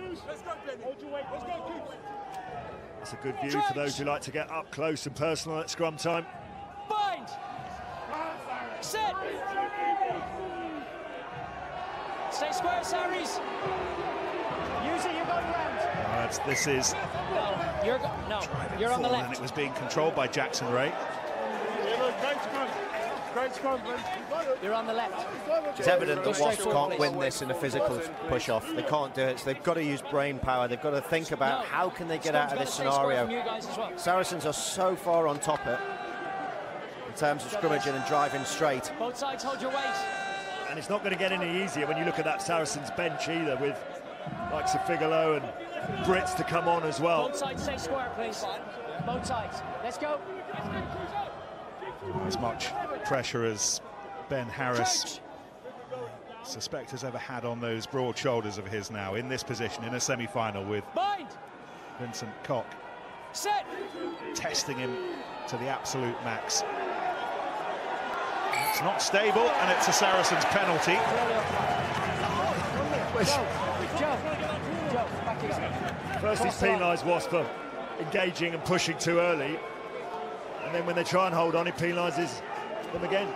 It's a good view for those who like to get up close and personal at scrum time. Bind! Set! Stay square, Saris. Use it, you're going round. This is... No, you're on the left. And it was being controlled by Jackson Ray. You're on the left. It's evident that Wasps can't win this in a physical push-off. They can't do it, so they've got to use brain power. They've got to think about how can they get out of this scenario. Saracens are so far on top of it in terms of scrummaging and driving straight. Both sides hold your weight. And it's not going to get any easier when you look at that Saracens bench either, with likes of Figalo and Brits to come on as well. Both sides stay square, please. Both sides. Let's go. As much pressure as Ben Harris suspect has ever had on those broad shoulders of his now in this position in a semi-final with Vincent Koch testing him to the absolute max. It's not stable and it's a Saracens penalty. First he's penalised Wasp for engaging and pushing too early, and then when they try and hold on, he penalises them again.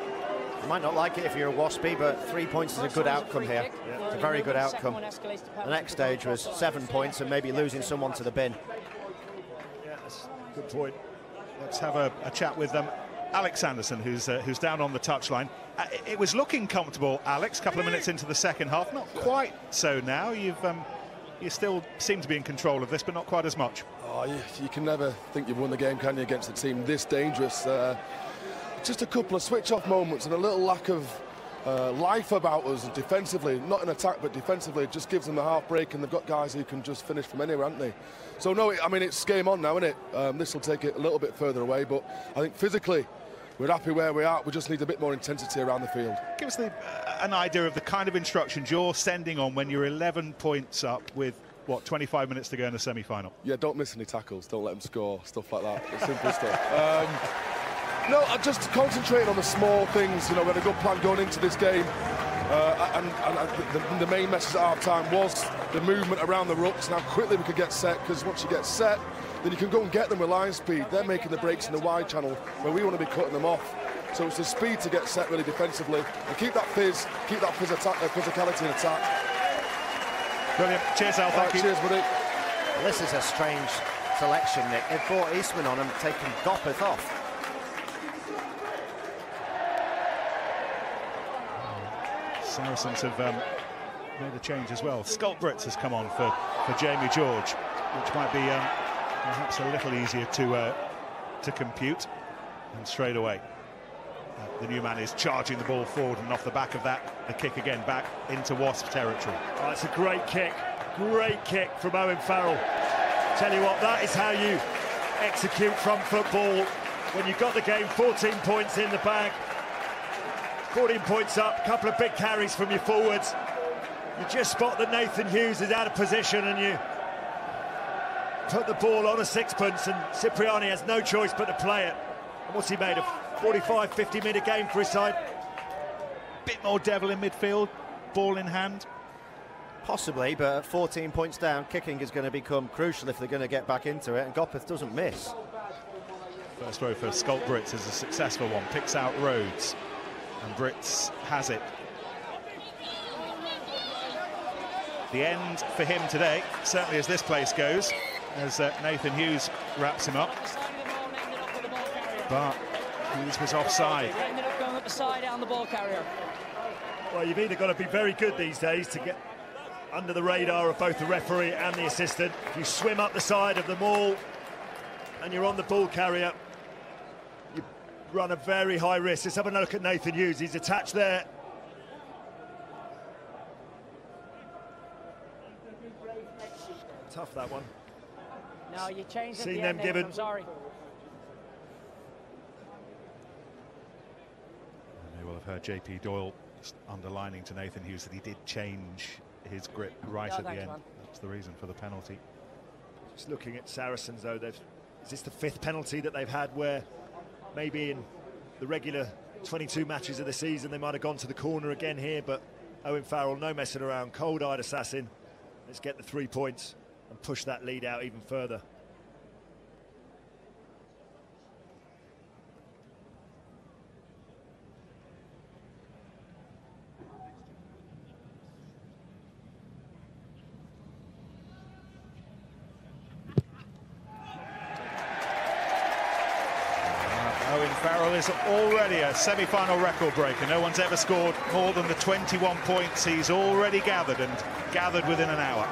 You might not like it if you're a Waspie, but 3 points is a good outcome here. It's a very good outcome. The next stage was 7 points and maybe losing someone to the bin. Yeah, that's a good point. Let's have a chat with Alex Anderson, who's down on the touchline. It was looking comfortable, Alex, a couple of minutes into the second half. Not quite so now. You still seem to be in control of this, but not quite as much. Oh, you can never think you've won the game, can you, against a team this dangerous? Just a couple of switch-off moments and a little lack of life about us defensively. Not in attack, but defensively. It just gives them the half break, and they've got guys who can just finish from anywhere, haven't they? So, no, I mean, it's game on now, isn't it? This will take it a little bit further away, but I think physically we're happy where we are. We just need a bit more intensity around the field. Give us an idea of the kind of instructions you're sending on when you're 11 points up with, what, 25 minutes to go in the semi-final? Yeah, don't miss any tackles, don't let them score, stuff like that. It's simple stuff. No, I just concentrating on the small things. You know, we had a good plan going into this game, and the main message at half-time was the movement around the rucks and how quickly we could get set, because once you get set, then you can go and get them with line speed. They're making the breaks in the wide channel where we want to be cutting them off. So it's the speed to get set really defensively and keep that physicality in attack. Brilliant. Cheers, Al. Thank you. Cheers, buddy. Well, this is a strange selection, Nick. They've brought Eastman on and taken Gopeth off. Saracens have made a change as well. Scott Brits has come on for Jamie George, which might be perhaps a little easier to compute. And straight away, the new man is charging the ball forward, and off the back of that, the kick again back into Wasps territory. Oh, it's a great kick from Owen Farrell. Tell you what, that is how you execute from football when you've got the game 14 points in the bag. 14 points up, a couple of big carries from your forwards. You just spot that Nathan Hughes is out of position and you put the ball on a sixpence, and Cipriani has no choice but to play it. And what's he made, a 45, 50-minute game for his side? Bit more devil in midfield, ball in hand. Possibly, but at 14 points down, kicking is going to become crucial if they're going to get back into it, and Gopeth doesn't miss. First row for Scott Brits is a successful one, picks out Rhodes, and Brits has it. The end for him today, certainly as this place goes, as Nathan Hughes wraps him up. But Hughes was offside. He ended up going up the side out on the ball carrier. Well, you've either got to be very good these days to get under the radar of both the referee and the assistant. If you swim up the side of the maul and you're on the ball carrier, run a very high risk. Let's have a look at Nathan Hughes. He's attached there. Tough, that one. No, you changed Seen at the them end, Nathan, given. I'm sorry. You will have heard JP Doyle just underlining to Nathan Hughes that he did change his grip right at the end. Man. That's the reason for the penalty. Just looking at Saracens, though, is this the 5th penalty that they've had where maybe in the regular 22 matches of the season they might have gone to the corner again here, but Owen Farrell, no messing around, cold-eyed assassin. Let's get the 3 points and push that lead out even further. Owen Farrell is already a semi-final record breaker. No one's ever scored more than the 21 points he's already gathered, and gathered within an hour.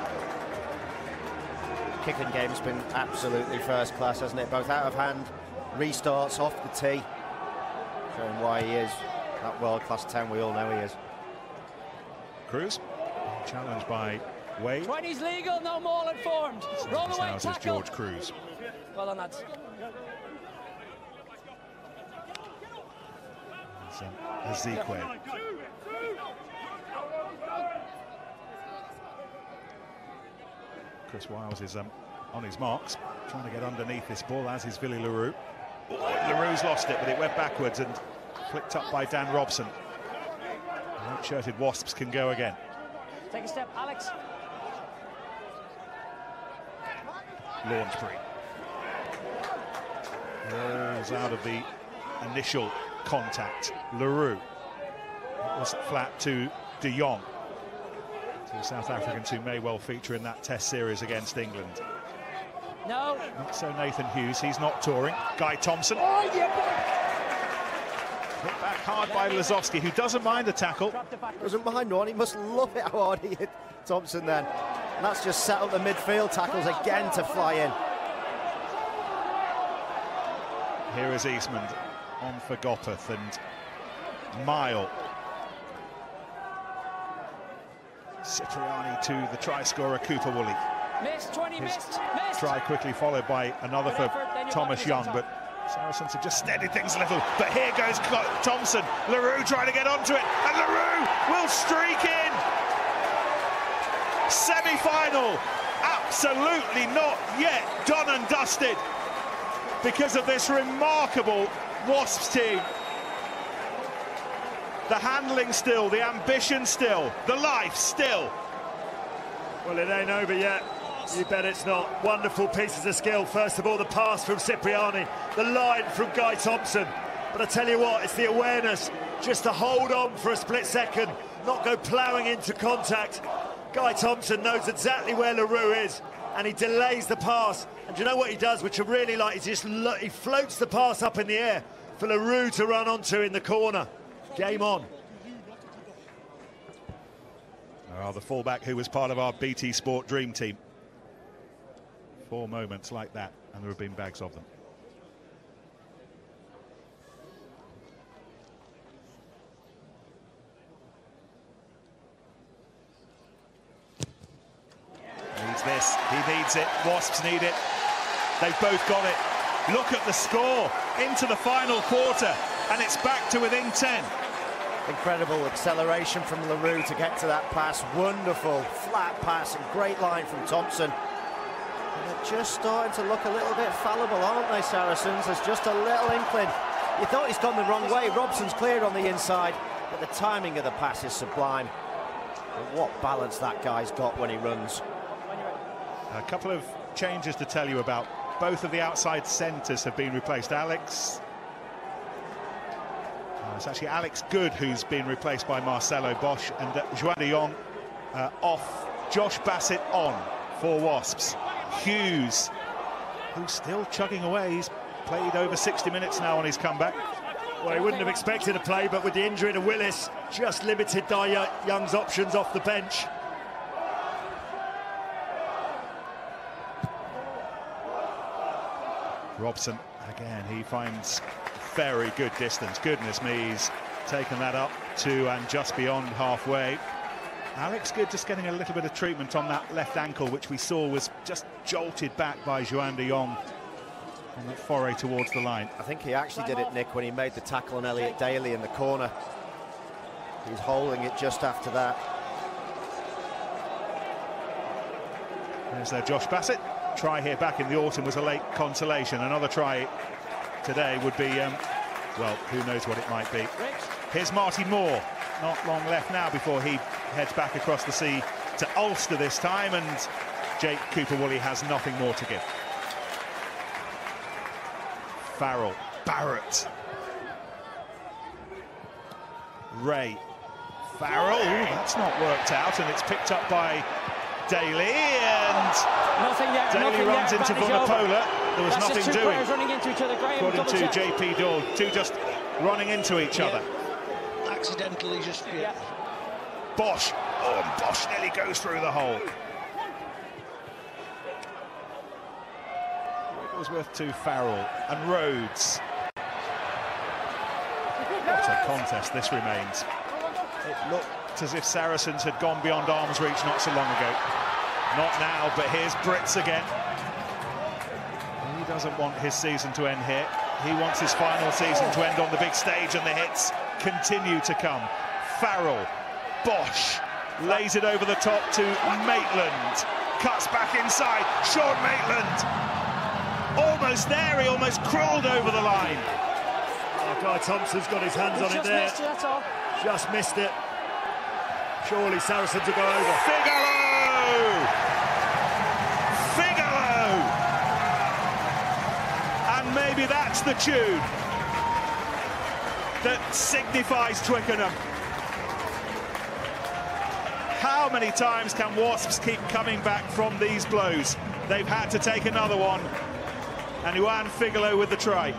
Kicking game's been absolutely first class, hasn't it? Both out of hand, restarts off the tee, showing why he is that world-class 10 we all know he is. Cruz, challenged by Wade. 20's legal, no more informed. Roll away, This is tackle. George Cruz. Well done, lads. Ezekiel. Chris Wiles is on his marks, trying to get underneath this ball, as is Villy LaRue. Oh, LaRue's lost it, but it went backwards and flicked up by Dan Robson. White-shirted Wasps can go again. Take a step, Alex. Launchbury rolls out of the initial contact. LaRue. It was flat to De Jong. Two South Africans who may well feature in that Test series against England. No. Not so Nathan Hughes, he's not touring. Guy Thompson. Oh, yeah. Hit back hard by Lazowski, who doesn't mind the tackle. Doesn't mind one, he must love it how hard he hit Thompson then. And that's just set up the midfield tackles again to fly in. Here is Eastman on for Gopeth and Mile. Cipriani to the try scorer Cooper Woolley. Missed, 20, missed. Try quickly followed by another for Thomas Young, but Saracens have just steadied things a little. But here goes Thompson. LaRue trying to get onto it, and LaRue will streak in. Semi-final, absolutely not yet done and dusted because of this remarkable Wasps team. The handling still, the ambition still, the life still. Well, it ain't over yet. You bet it's not. Wonderful pieces of skill. First of all, the pass from Cipriani, the line from Guy Thompson. But I tell you what, it's the awareness, just to hold on for a split second, not go ploughing into contact. Guy Thompson knows exactly where LaRue is, and he delays the pass. And do you know what he does, which I really like, is he floats the pass up in the air for LaRue to run onto in the corner. Game on. The fullback who was part of our BT Sport Dream Team. 4 moments like that, and there have been bags of them. Needs this, he needs it, Wasps need it. They've both got it. Look at the score, into the final quarter, and it's back to within 10. Incredible acceleration from LaRue to get to that pass. Wonderful flat pass and great line from Thompson. And they're just starting to look a little bit fallible, aren't they, Saracens? There's just a little inkling. You thought he's gone the wrong way. Robson's cleared on the inside, but the timing of the pass is sublime. But what balance that guy's got when he runs. A couple of changes to tell you about. Both of the outside centres have been replaced. It's actually Alex Good who's been replaced by Marcelo Bosch, and Joan de Jong off, Josh Bassett on for Wasps. Hughes, who's still chugging away, he's played over 60 minutes now on his comeback. Well, he wouldn't have expected to play, but with the injury to Willis, just limited Guy Young's options off the bench. Robson, again, he finds very good distance. Goodness me, he's taken that up to and just beyond halfway. Alex Good just getting a little bit of treatment on that left ankle, which we saw was just jolted back by Juan de Jong on that foray towards the line. I think he actually did it, Nick, when he made the tackle on Elliot Daly in the corner. He's holding it just after that. There's Josh Bassett. Try here back in the autumn was a late consolation. Another try today would be, well, who knows what it might be. Here's Marty Moore. Not long left now before he heads back across the sea to Ulster this time, and Jake Cooper-Woolley has nothing more to give. Farrell, Barrett, Ray, Farrell. Ooh, that's not worked out, and it's picked up by Daly, and Daly runs into Vunipola. There was nothing doing. Running into each other. Graham, according to JP Doyle, two just running into each other. Accidentally, just Bosch. Oh, and Bosch nearly goes through the hole. Wigglesworth to Farrell and Rhodes. What a contest this remains. It looked as if Saracens had gone beyond arm's reach not so long ago. Not now, but here's Brits again. He doesn't want his season to end here. He wants his final season to end on the big stage, and the hits continue to come. Farrell, Bosch, lays it over the top to Maitland. Cuts back inside, Sean Maitland. Almost there, he almost crawled over the line. Oh, Guy Thompson's got his hands on it there. Just missed it. Surely Saracens will go over. Figaro! Figaro! And maybe that's the tune that signifies Twickenham. How many times can Wasps keep coming back from these blows? They've had to take another one. And Juan Figaro with the try.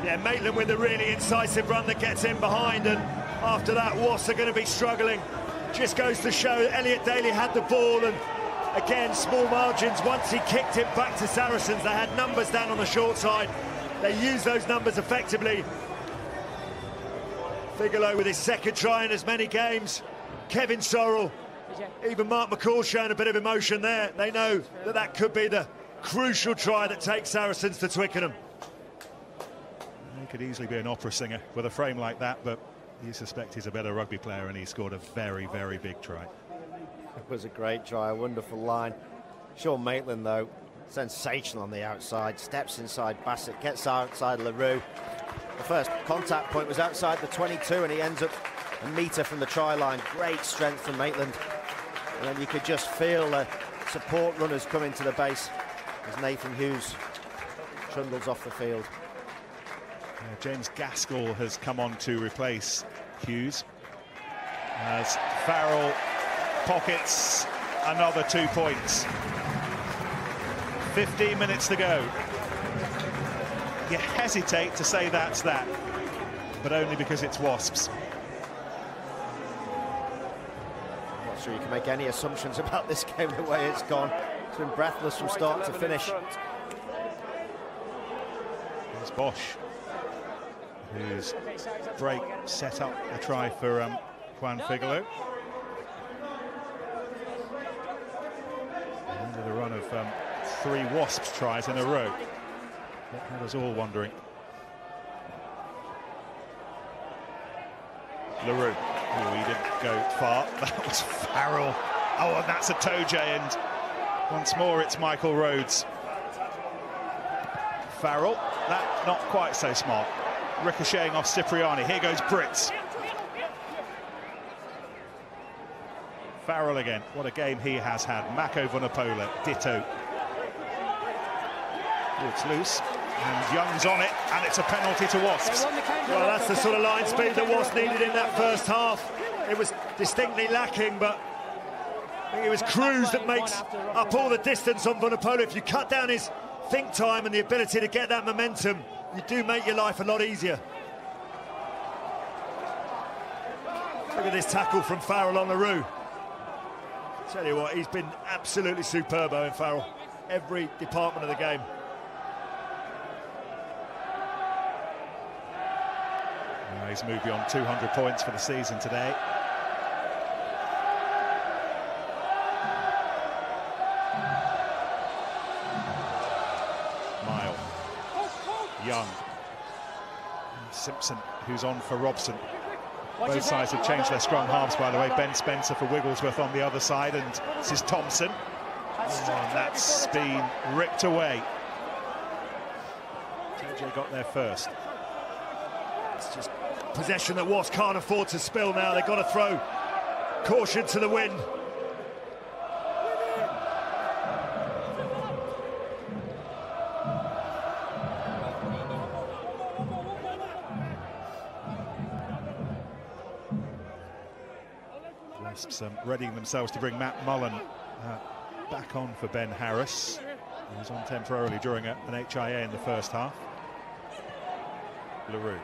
Yeah, Maitland with the really incisive run that gets in behind, and after that, Wasps are going to be struggling. Just goes to show Elliot Daly had the ball, and again, small margins. Once he kicked it back to Saracens, they had numbers down on the short side. They used those numbers effectively. Figaro with his second try in as many games. Kevin Sorrell, even Mark McCall showing a bit of emotion there. They know that that could be the crucial try that takes Saracens to Twickenham. He could easily be an opera singer with a frame like that, but you suspect he's a better rugby player, and he scored a very, very big try. It was a great try, a wonderful line. Sean Maitland, though, sensational on the outside. Steps inside Bassett, gets outside LaRue. The first contact point was outside the 22, and he ends up a metre from the try line. Great strength from Maitland. And then you could just feel the support runners coming to the base as Nathan Hughes trundles off the field. James Gaskell has come on to replace Hughes as Farrell pockets another 2 points. 15 minutes to go. You hesitate to say that's that, but only because it's Wasps. I'm not sure you can make any assumptions about this game the way it's gone. It's been breathless from start to finish. There's Bosch, whose break set up a try for Juan Figaro. Ended a run of 3 Wasps tries in a row. That had us all wondering. LaRue. Oh, he didn't go far. That was Farrell. Oh, and that's a toe jay, and once more it's Michael Rhodes. Farrell, that not quite so smart. Ricocheting off Cipriani. Here goes Brits. Farrell again. What a game he has had. Mako Vunipola, ditto. It's loose, and Young's on it, and it's a penalty to Wasps. Well, that's the sort of line speed that Wasps needed in that first half. It was distinctly lacking, but I think it was Cruz that makes up all the distance on Vunipola. If you cut down his think time and the ability to get that momentum, you do make your life a lot easier. Look at this tackle from Farrell on LaRue. Tell you what, he's been absolutely superb, Owen Farrell. Every department of the game. he's moved beyond 200 points for the season today. Mile, Young, Simpson, who's on for Robson. Both sides have changed their scrum halves, by the way. Ben Spencer for Wigglesworth on the other side, and this is Thompson. And that's been ripped away. JJ got there first. It's just possession that Wasps can't afford to spill now. They've got to throw caution to the wind. Wasps readying themselves to bring Matt Mullen back on for Ben Harris, who was on temporarily during an HIA in the first half. LaRue.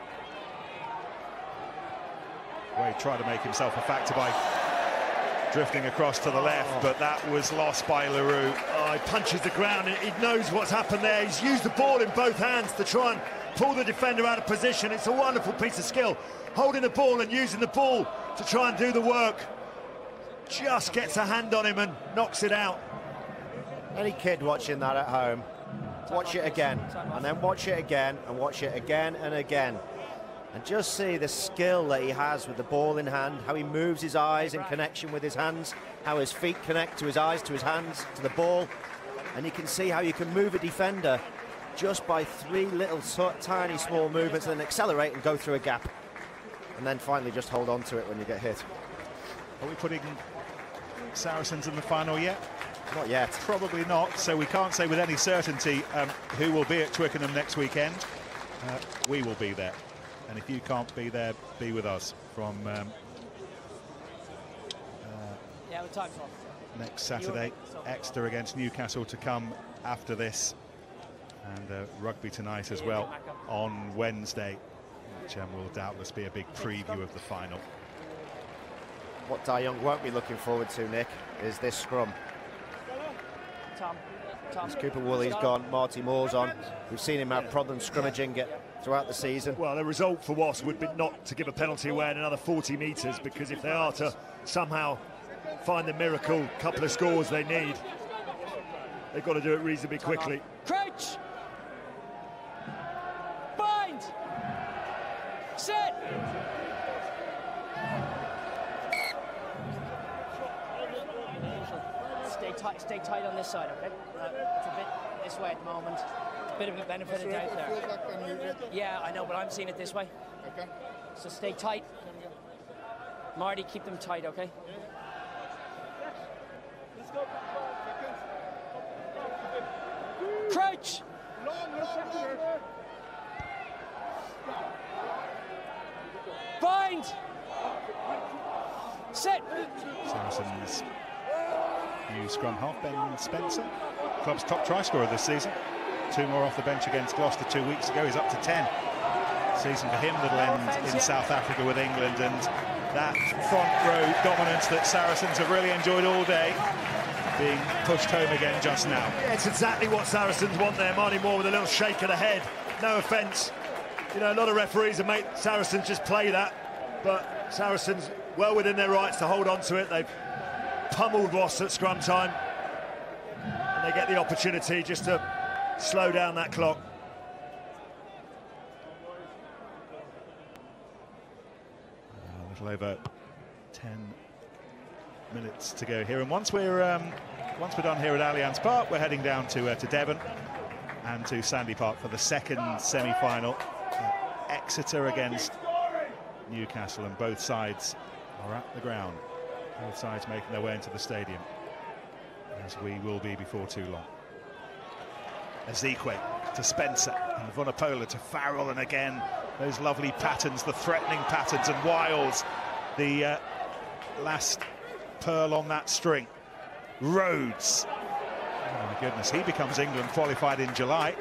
Wade tried to make himself a factor by drifting across to the left, but that was lost by LaRue. Oh, he punches the ground. He knows what's happened there. He's used the ball in both hands to try and pull the defender out of position. It's a wonderful piece of skill, holding the ball and using the ball to try and do the work. Just gets a hand on him and knocks it out. Any kid watching that at home, watch it again, and then watch it again, and watch it again and again. And just see the skill that he has with the ball in hand, how he moves his eyes in connection with his hands, how his feet connect to his eyes, to his hands, to the ball. And you can see how you can move a defender just by three little tiny small movements, and then accelerate and go through a gap. And then finally just hold on to it when you get hit. Are we putting Saracens in the final yet? Not yet. Probably not, so we can't say with any certainty who will be at Twickenham next weekend. We will be there, and if you can't be there, be with us from next Saturday. Exeter against Newcastle to come after this, and rugby tonight as well on Wednesday, which will doubtless be a big preview of the final. What Dai Young won't be looking forward to, Nick, is this scrum. As Cooper Woolley's gone, Marty Moore's on. We've seen him have problems scrummaging throughout the season. Well, the result for Wasps would be not to give a penalty away in another 40 metres, because if they are to somehow find the miracle couple of scores they need, they've got to do it reasonably quickly. Crouch! Bind! Sit! Stay tight on this side, okay? It's a bit this way at the moment. A bit of a benefit of doubt there. Yeah, I know, but I'm seeing it this way. Okay. So stay tight. Marty, keep them tight, okay? Crouch! Bind! Sit! Saracens' new scrum half, Ben Spencer, club's top try scorer this season. 2 more off the bench against Gloucester 2 weeks ago. He's up to 10. Season for him that'll end in South Africa with England, and that front row dominance that Saracens have really enjoyed all day being pushed home again just now. Yeah, it's exactly what Saracens want there. Marty Moore with a little shake of the head. No offence. You know, a lot of referees have made Saracens just play that, but Saracens well within their rights to hold on to it. They've pummeled Wasps at scrum time, and they get the opportunity just to slow down that clock. A little over 10 minutes to go here, and once we're done here at Allianz Park, we're heading down to Devon and to Sandy Park for the second semi-final. Exeter against Newcastle, and both sides are at the ground. Both sides making their way into the stadium, as we will be before too long. Ezekwe to Spencer, and Vunipola to Farrell, and again those lovely patterns, the threatening patterns, and Wiles, the last pearl on that string. Rhodes, oh my goodness, he becomes England qualified in July.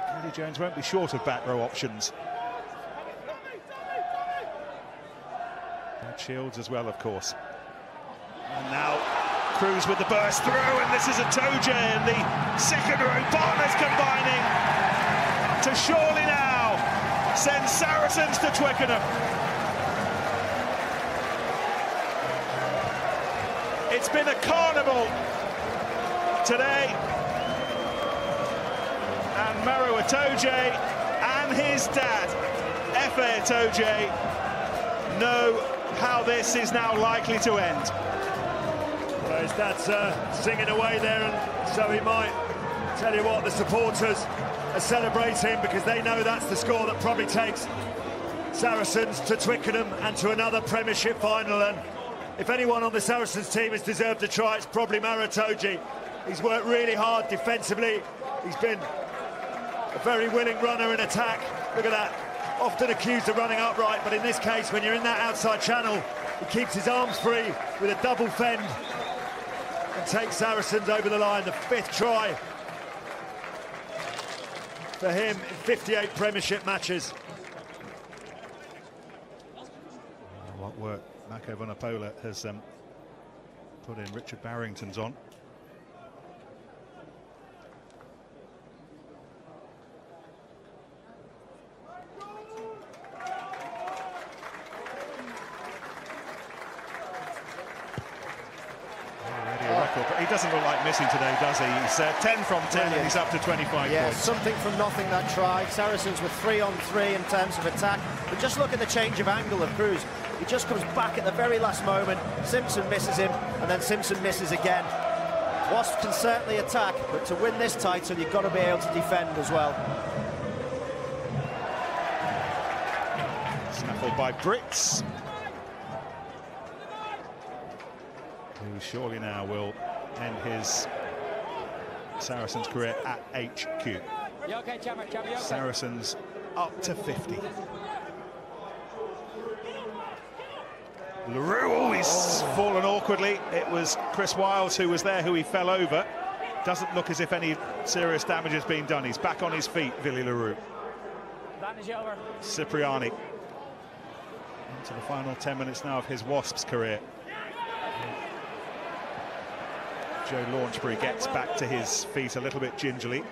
Eddie Jones won't be short of back row options. And Shields as well, of course. And now Cruz with the burst through, and this is a Toja, and the second row partners combining to surely now sends Saracens to Twickenham. It's been a carnival today, and Maro Itoje and his dad, Efe Itoje, know how this is now likely to end. Well, his dad's singing away there, and so he might. Tell you what, the supporters are celebrating because they know that's the score that probably takes Saracens to Twickenham and to another Premiership final. And if anyone on the Saracens team has deserved a try, it's probably Maro Itoje. He's worked really hard defensively. He's been a very willing runner in attack. Look at that. Often accused of running upright, but in this case, when you're in that outside channel, he keeps his arms free with a double fend and takes Saracens over the line. The 5th try for him in 58 Premiership matches. What work Mako Vunipola has put in. Richard Barrington's on. But he doesn't look like missing today, does he? He's 10 from 10 and he's up to 25 yeah, points. Something from nothing, that try. Saracens with 3-on-3 in terms of attack. But just look at the change of angle of Cruz. He just comes back at the very last moment. Simpson misses him, and then Simpson misses again. Wasps can certainly attack, but to win this title, you've got to be able to defend as well. Snaffled by Brits, who surely now will end his Saracens career at HQ. You okay, Chamber? You okay? Saracens up to 50. LaRue always fallen awkwardly. It was Chris Wiles who was there, who he fell over. Doesn't look as if any serious damage has been done. He's back on his feet, Willy LaRue. Advantage over. Cipriani into the final 10 minutes now of his Wasps career. Joe Launchbury gets back to his feet a little bit gingerly.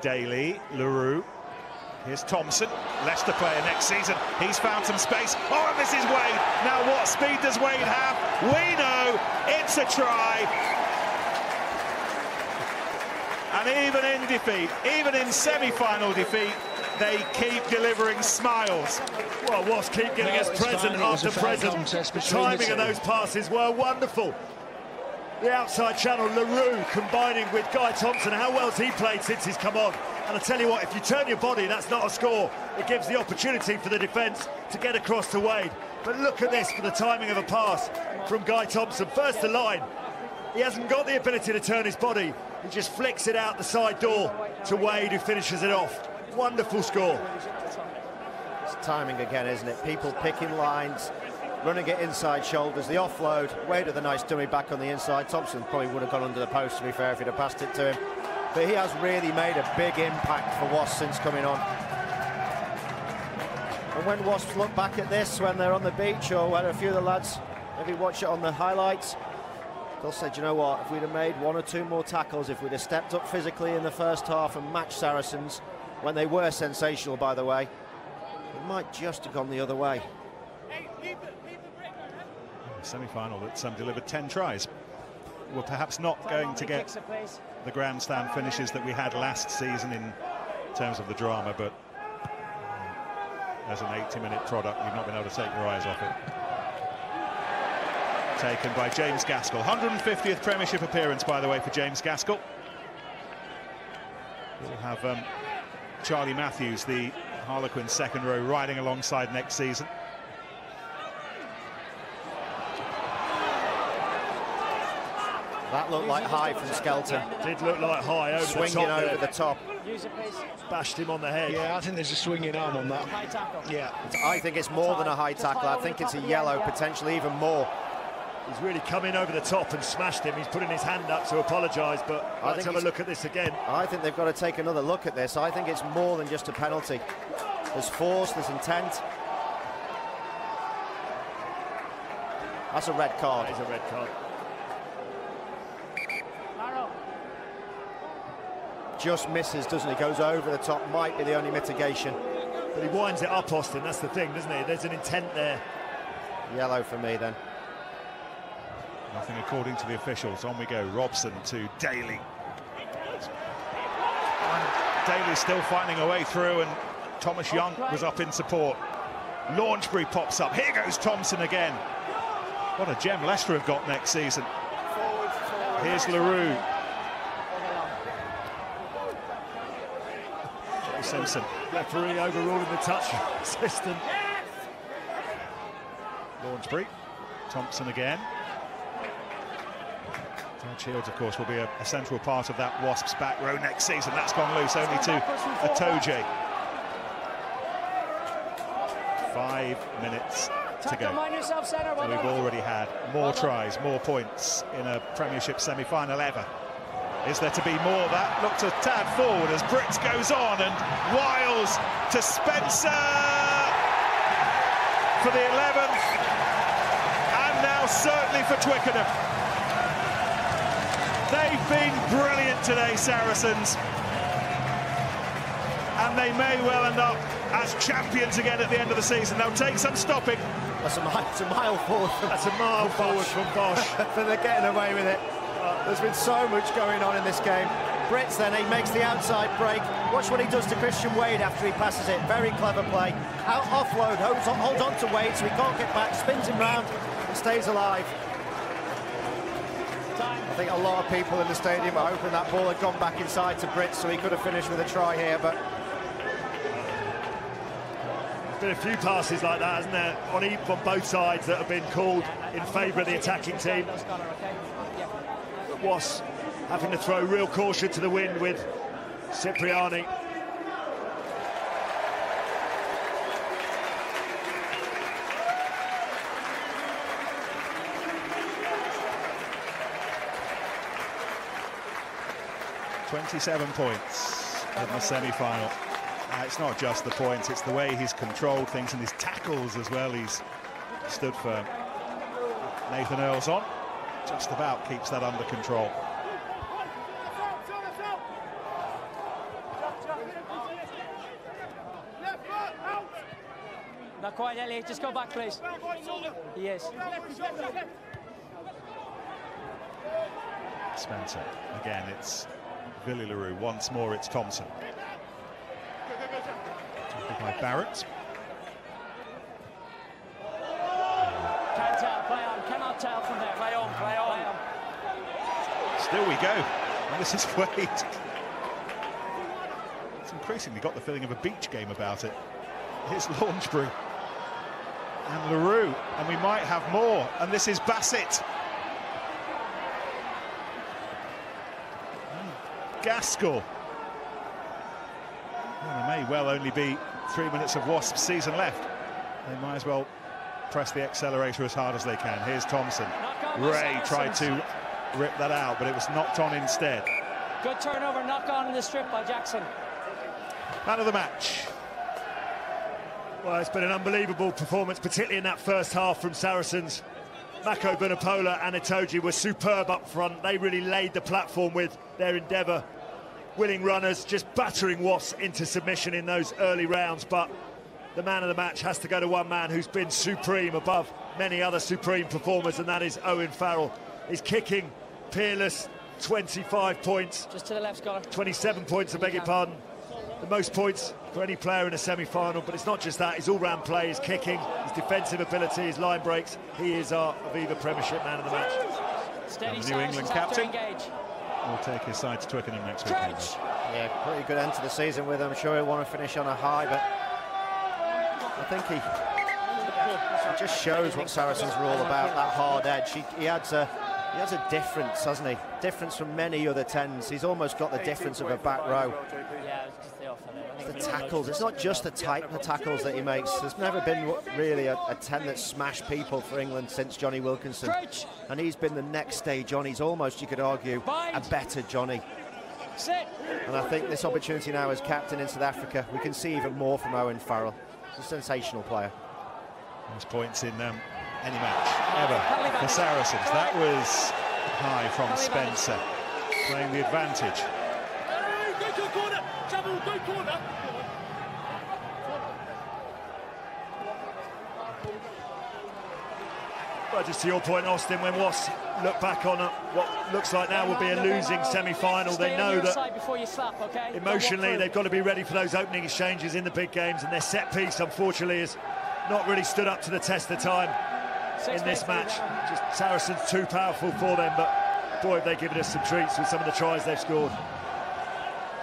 Daly, LaRue. Here's Thompson, Leicester player next season. He's found some space. Oh, and this is Wade. Now what speed does Wade have? We know it's a try. And even in defeat, even in semi-final defeat, they keep delivering smiles. Well, Wasps keep giving us present after present. The timing of those passes were wonderful. The outside channel, LaRue combining with Guy Thompson. How well's he played since he's come on? And I tell you what, if you turn your body, that's not a score. It gives the opportunity for the defence to get across to Wade. But look at this for the timing of a pass from Guy Thompson. First to line. He hasn't got the ability to turn his body. He just flicks it out the side door to Wade, who finishes it off. Wonderful score. It's timing again, isn't it? People picking lines, running it inside shoulders, the offload. Wade with a nice dummy back on the inside. Thompson probably would have gone under the post, to be fair, if he'd have passed it to him. But he has really made a big impact for Wasps since coming on. And when Wasps look back at this, when they're on the beach, or when a few of the lads maybe watch it on the highlights, they'll say, do you know what, if we'd have made 1 or 2 more tackles, if we'd have stepped up physically in the first half and matched Saracens, when they were sensational, by the way, it might just have gone the other way. Semi-final that delivered 10 tries. We're perhaps not going to get the grandstand finishes that we had last season in terms of the drama, but as an 80-minute product, you've not been able to take your eyes off it. Taken by James Gaskell. 150th Premiership appearance, by the way, for James Gaskell. We'll have Charlie Matthews, the Harlequin second row, riding alongside next season. That looked like high from Skelton. Did look like high over swinging the top. Over the top. Bashed him on the head. Yeah, I think there's a swinging arm on that. High tackle. Yeah. I think it's more than a high tackle. I think it's a yellow, potentially even more. He's really come in over the top and smashed him. He's putting his hand up to apologise, but let's have a look at this again. I think they've got to take another look at this. I think it's more than just a penalty. There's force, there's intent. That's a red card. That is a red card. Just misses, doesn't he? Goes over the top, might be the only mitigation. But he winds it up, Austin, that's the thing, doesn't he? There's an intent there. Yellow for me, then. Nothing according to the officials. On we go. Robson to Daly. Daly's still finding a way through, and Thomas Young was up in support. Launchbury pops up. Here goes Thompson again. What a gem Leicester have got next season. Here's LaRue. Joe Simpson. Referee overruling the touch system. Launchbury. Thompson again. Ted Shields, of course, will be a central part of that Wasps back row next season. That's gone loose only to Atoje. 5 minutes to go. And we've already had more tries, more points in a Premiership semi-final ever. Is there to be more? That looked a tad forward as Brits goes on, and Wiles to Spencer for the 11th, and now certainly for Twickenham. They've been brilliant today, Saracens, and they may well end up as champions again at the end of the season. They'll take some stopping. That's a mile forward. That's a mile forward from Bosch. But they're getting away with it. There's been so much going on in this game. Brits then, he makes the outside break. Watch what he does to Christian Wade after he passes it. Very clever play. Out offload, holds on to Wade so he can't get back, spins him round and stays alive. I think a lot of people in the stadium are hoping that ball had gone back inside to Brits so he could have finished with a try here, but... There's been a few passes like that, hasn't there, on both sides that have been called in favour of the attacking team. But Wasps having to throw real caution to the wind with Cipriani. "27 points in the semi-final. It's not just the points, it's the way he's controlled things and his tackles as well. He's stood firm. Nathan Earls on, just about keeps that under control. Not quite, Elliot. Just go back, please. Yes. Spencer. Again, it's Villy LaRue. Once more, it's Thompson. Tackled by Barrett. Can't tell. Play on. Cannot tell from there. Play on. Play on. Still we go. And this is Wade. It's increasingly got the feeling of a beach game about it. Here's Launchbury. And LaRue. And we might have more. And this is Bassett. Gaskell. Well, there may well only be 3 minutes of Wasps season left. They might as well press the accelerator as hard as they can. Here's Thompson. Ray tried to rip that out, but it was knocked on instead. Good turnover, knock on in the strip by Jackson. Man of the match. Well, it's been an unbelievable performance, particularly in that first half from Saracens. Mako Bunapola and Itoje were superb up front. They really laid the platform with their endeavour. Willing runners, just battering Wasps into submission in those early rounds. But the man of the match has to go to one man who's been supreme above many other supreme performers, and that is Owen Farrell. He's kicking, peerless, 25 points. Just to the left, Scholar. 27 points, I beg your pardon. The most points for any player in a semi-final, but it's not just that. His all-round play, his kicking, his defensive ability, his line breaks. He is our Aviva Premiership man of the match. Steady, and the New England captain engage. Will take his side to Twickenham next week. Yeah, pretty good end to the season with him. I'm sure he'll want to finish on a high, but I think he just shows what Saracens are all about, that hard edge. He has a difference, hasn't he? Difference from many other 10s. He's almost got the difference of a back row. Yeah, it's just the offside. The tackles, it's not just the type of tackles that he makes. There's never been really a 10 that's smashed people for England since Johnny Wilkinson. And he's been the next stage on. He's almost, you could argue, a better Johnny. And I think this opportunity now as captain in South Africa, we can see even more from Owen Farrell. He's a sensational player. Most points in any match ever for Saracens. That was high from Spencer, playing the advantage. Well, just to your point, Austin, when Wasps look back on what looks like now will be a losing semi-final, they know that emotionally they've got to be ready for those opening exchanges in the big games, and their set piece, unfortunately, has not really stood up to the test of time in this match. Just Saracens too powerful for them, but boy, have they given us some treats with some of the tries they've scored.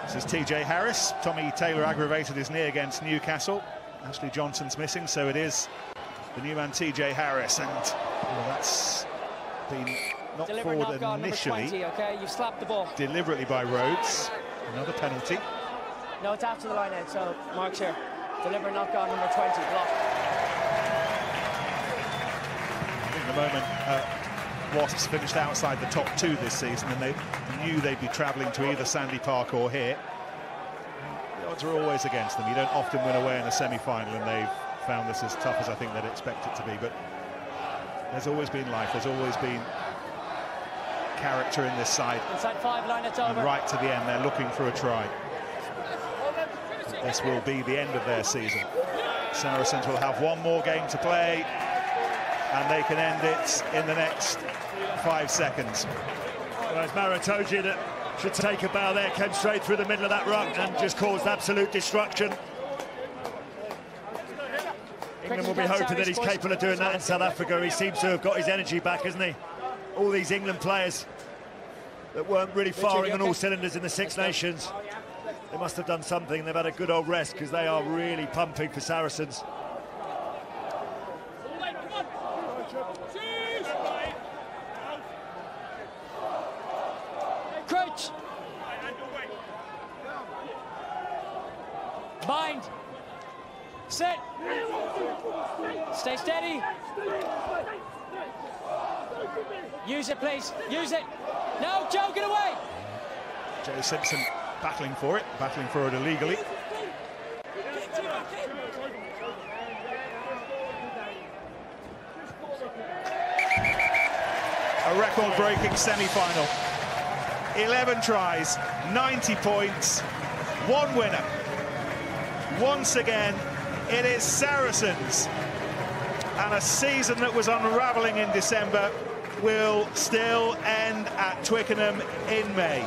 This is TJ Harris. Tommy Taylor aggravated his knee against Newcastle. Ashley Johnson's missing, so it is the new man TJ Harris, and well, that's been knocked forward initially. 20, okay? You've slapped the ball. Deliberately by Rhodes. Another penalty. No, it's after the line out, so Mark's here. Deliberate knock on number 20, block. In the moment, Wasps finished outside the top 2 this season, and they knew they'd be travelling to either Sandy Park or here. The odds are always against them. You don't often win away in a semi-final, and they've found this as tough as I think they'd expect it to be. But there's always been life. There's always been character in this side. Inside 5 line, it's over. And right to the end, they're looking for a try. This will be the end of their season. Saracens will have one more game to play, and they can end it in the next 5 seconds. Well, it's Maratoji that should take a bow there, came straight through the middle of that ruck and just caused absolute destruction. England will be hoping that he's capable of doing that in South Africa. He seems to have got his energy back, hasn't he? All these England players that weren't really firing on all cylinders in the Six Nations, they must have done something. They've had a good old rest because they are really pumping for Saracens. Crouch. Bind. Sit. Stay steady. Use it, please. Use it. No, Joe, get away. Joe Simpson battling for it illegally. A record-breaking semi-final. 11 tries, 90 points, 1 winner. Once again, it is Saracens. And a season that was unravelling in December will still end at Twickenham in May.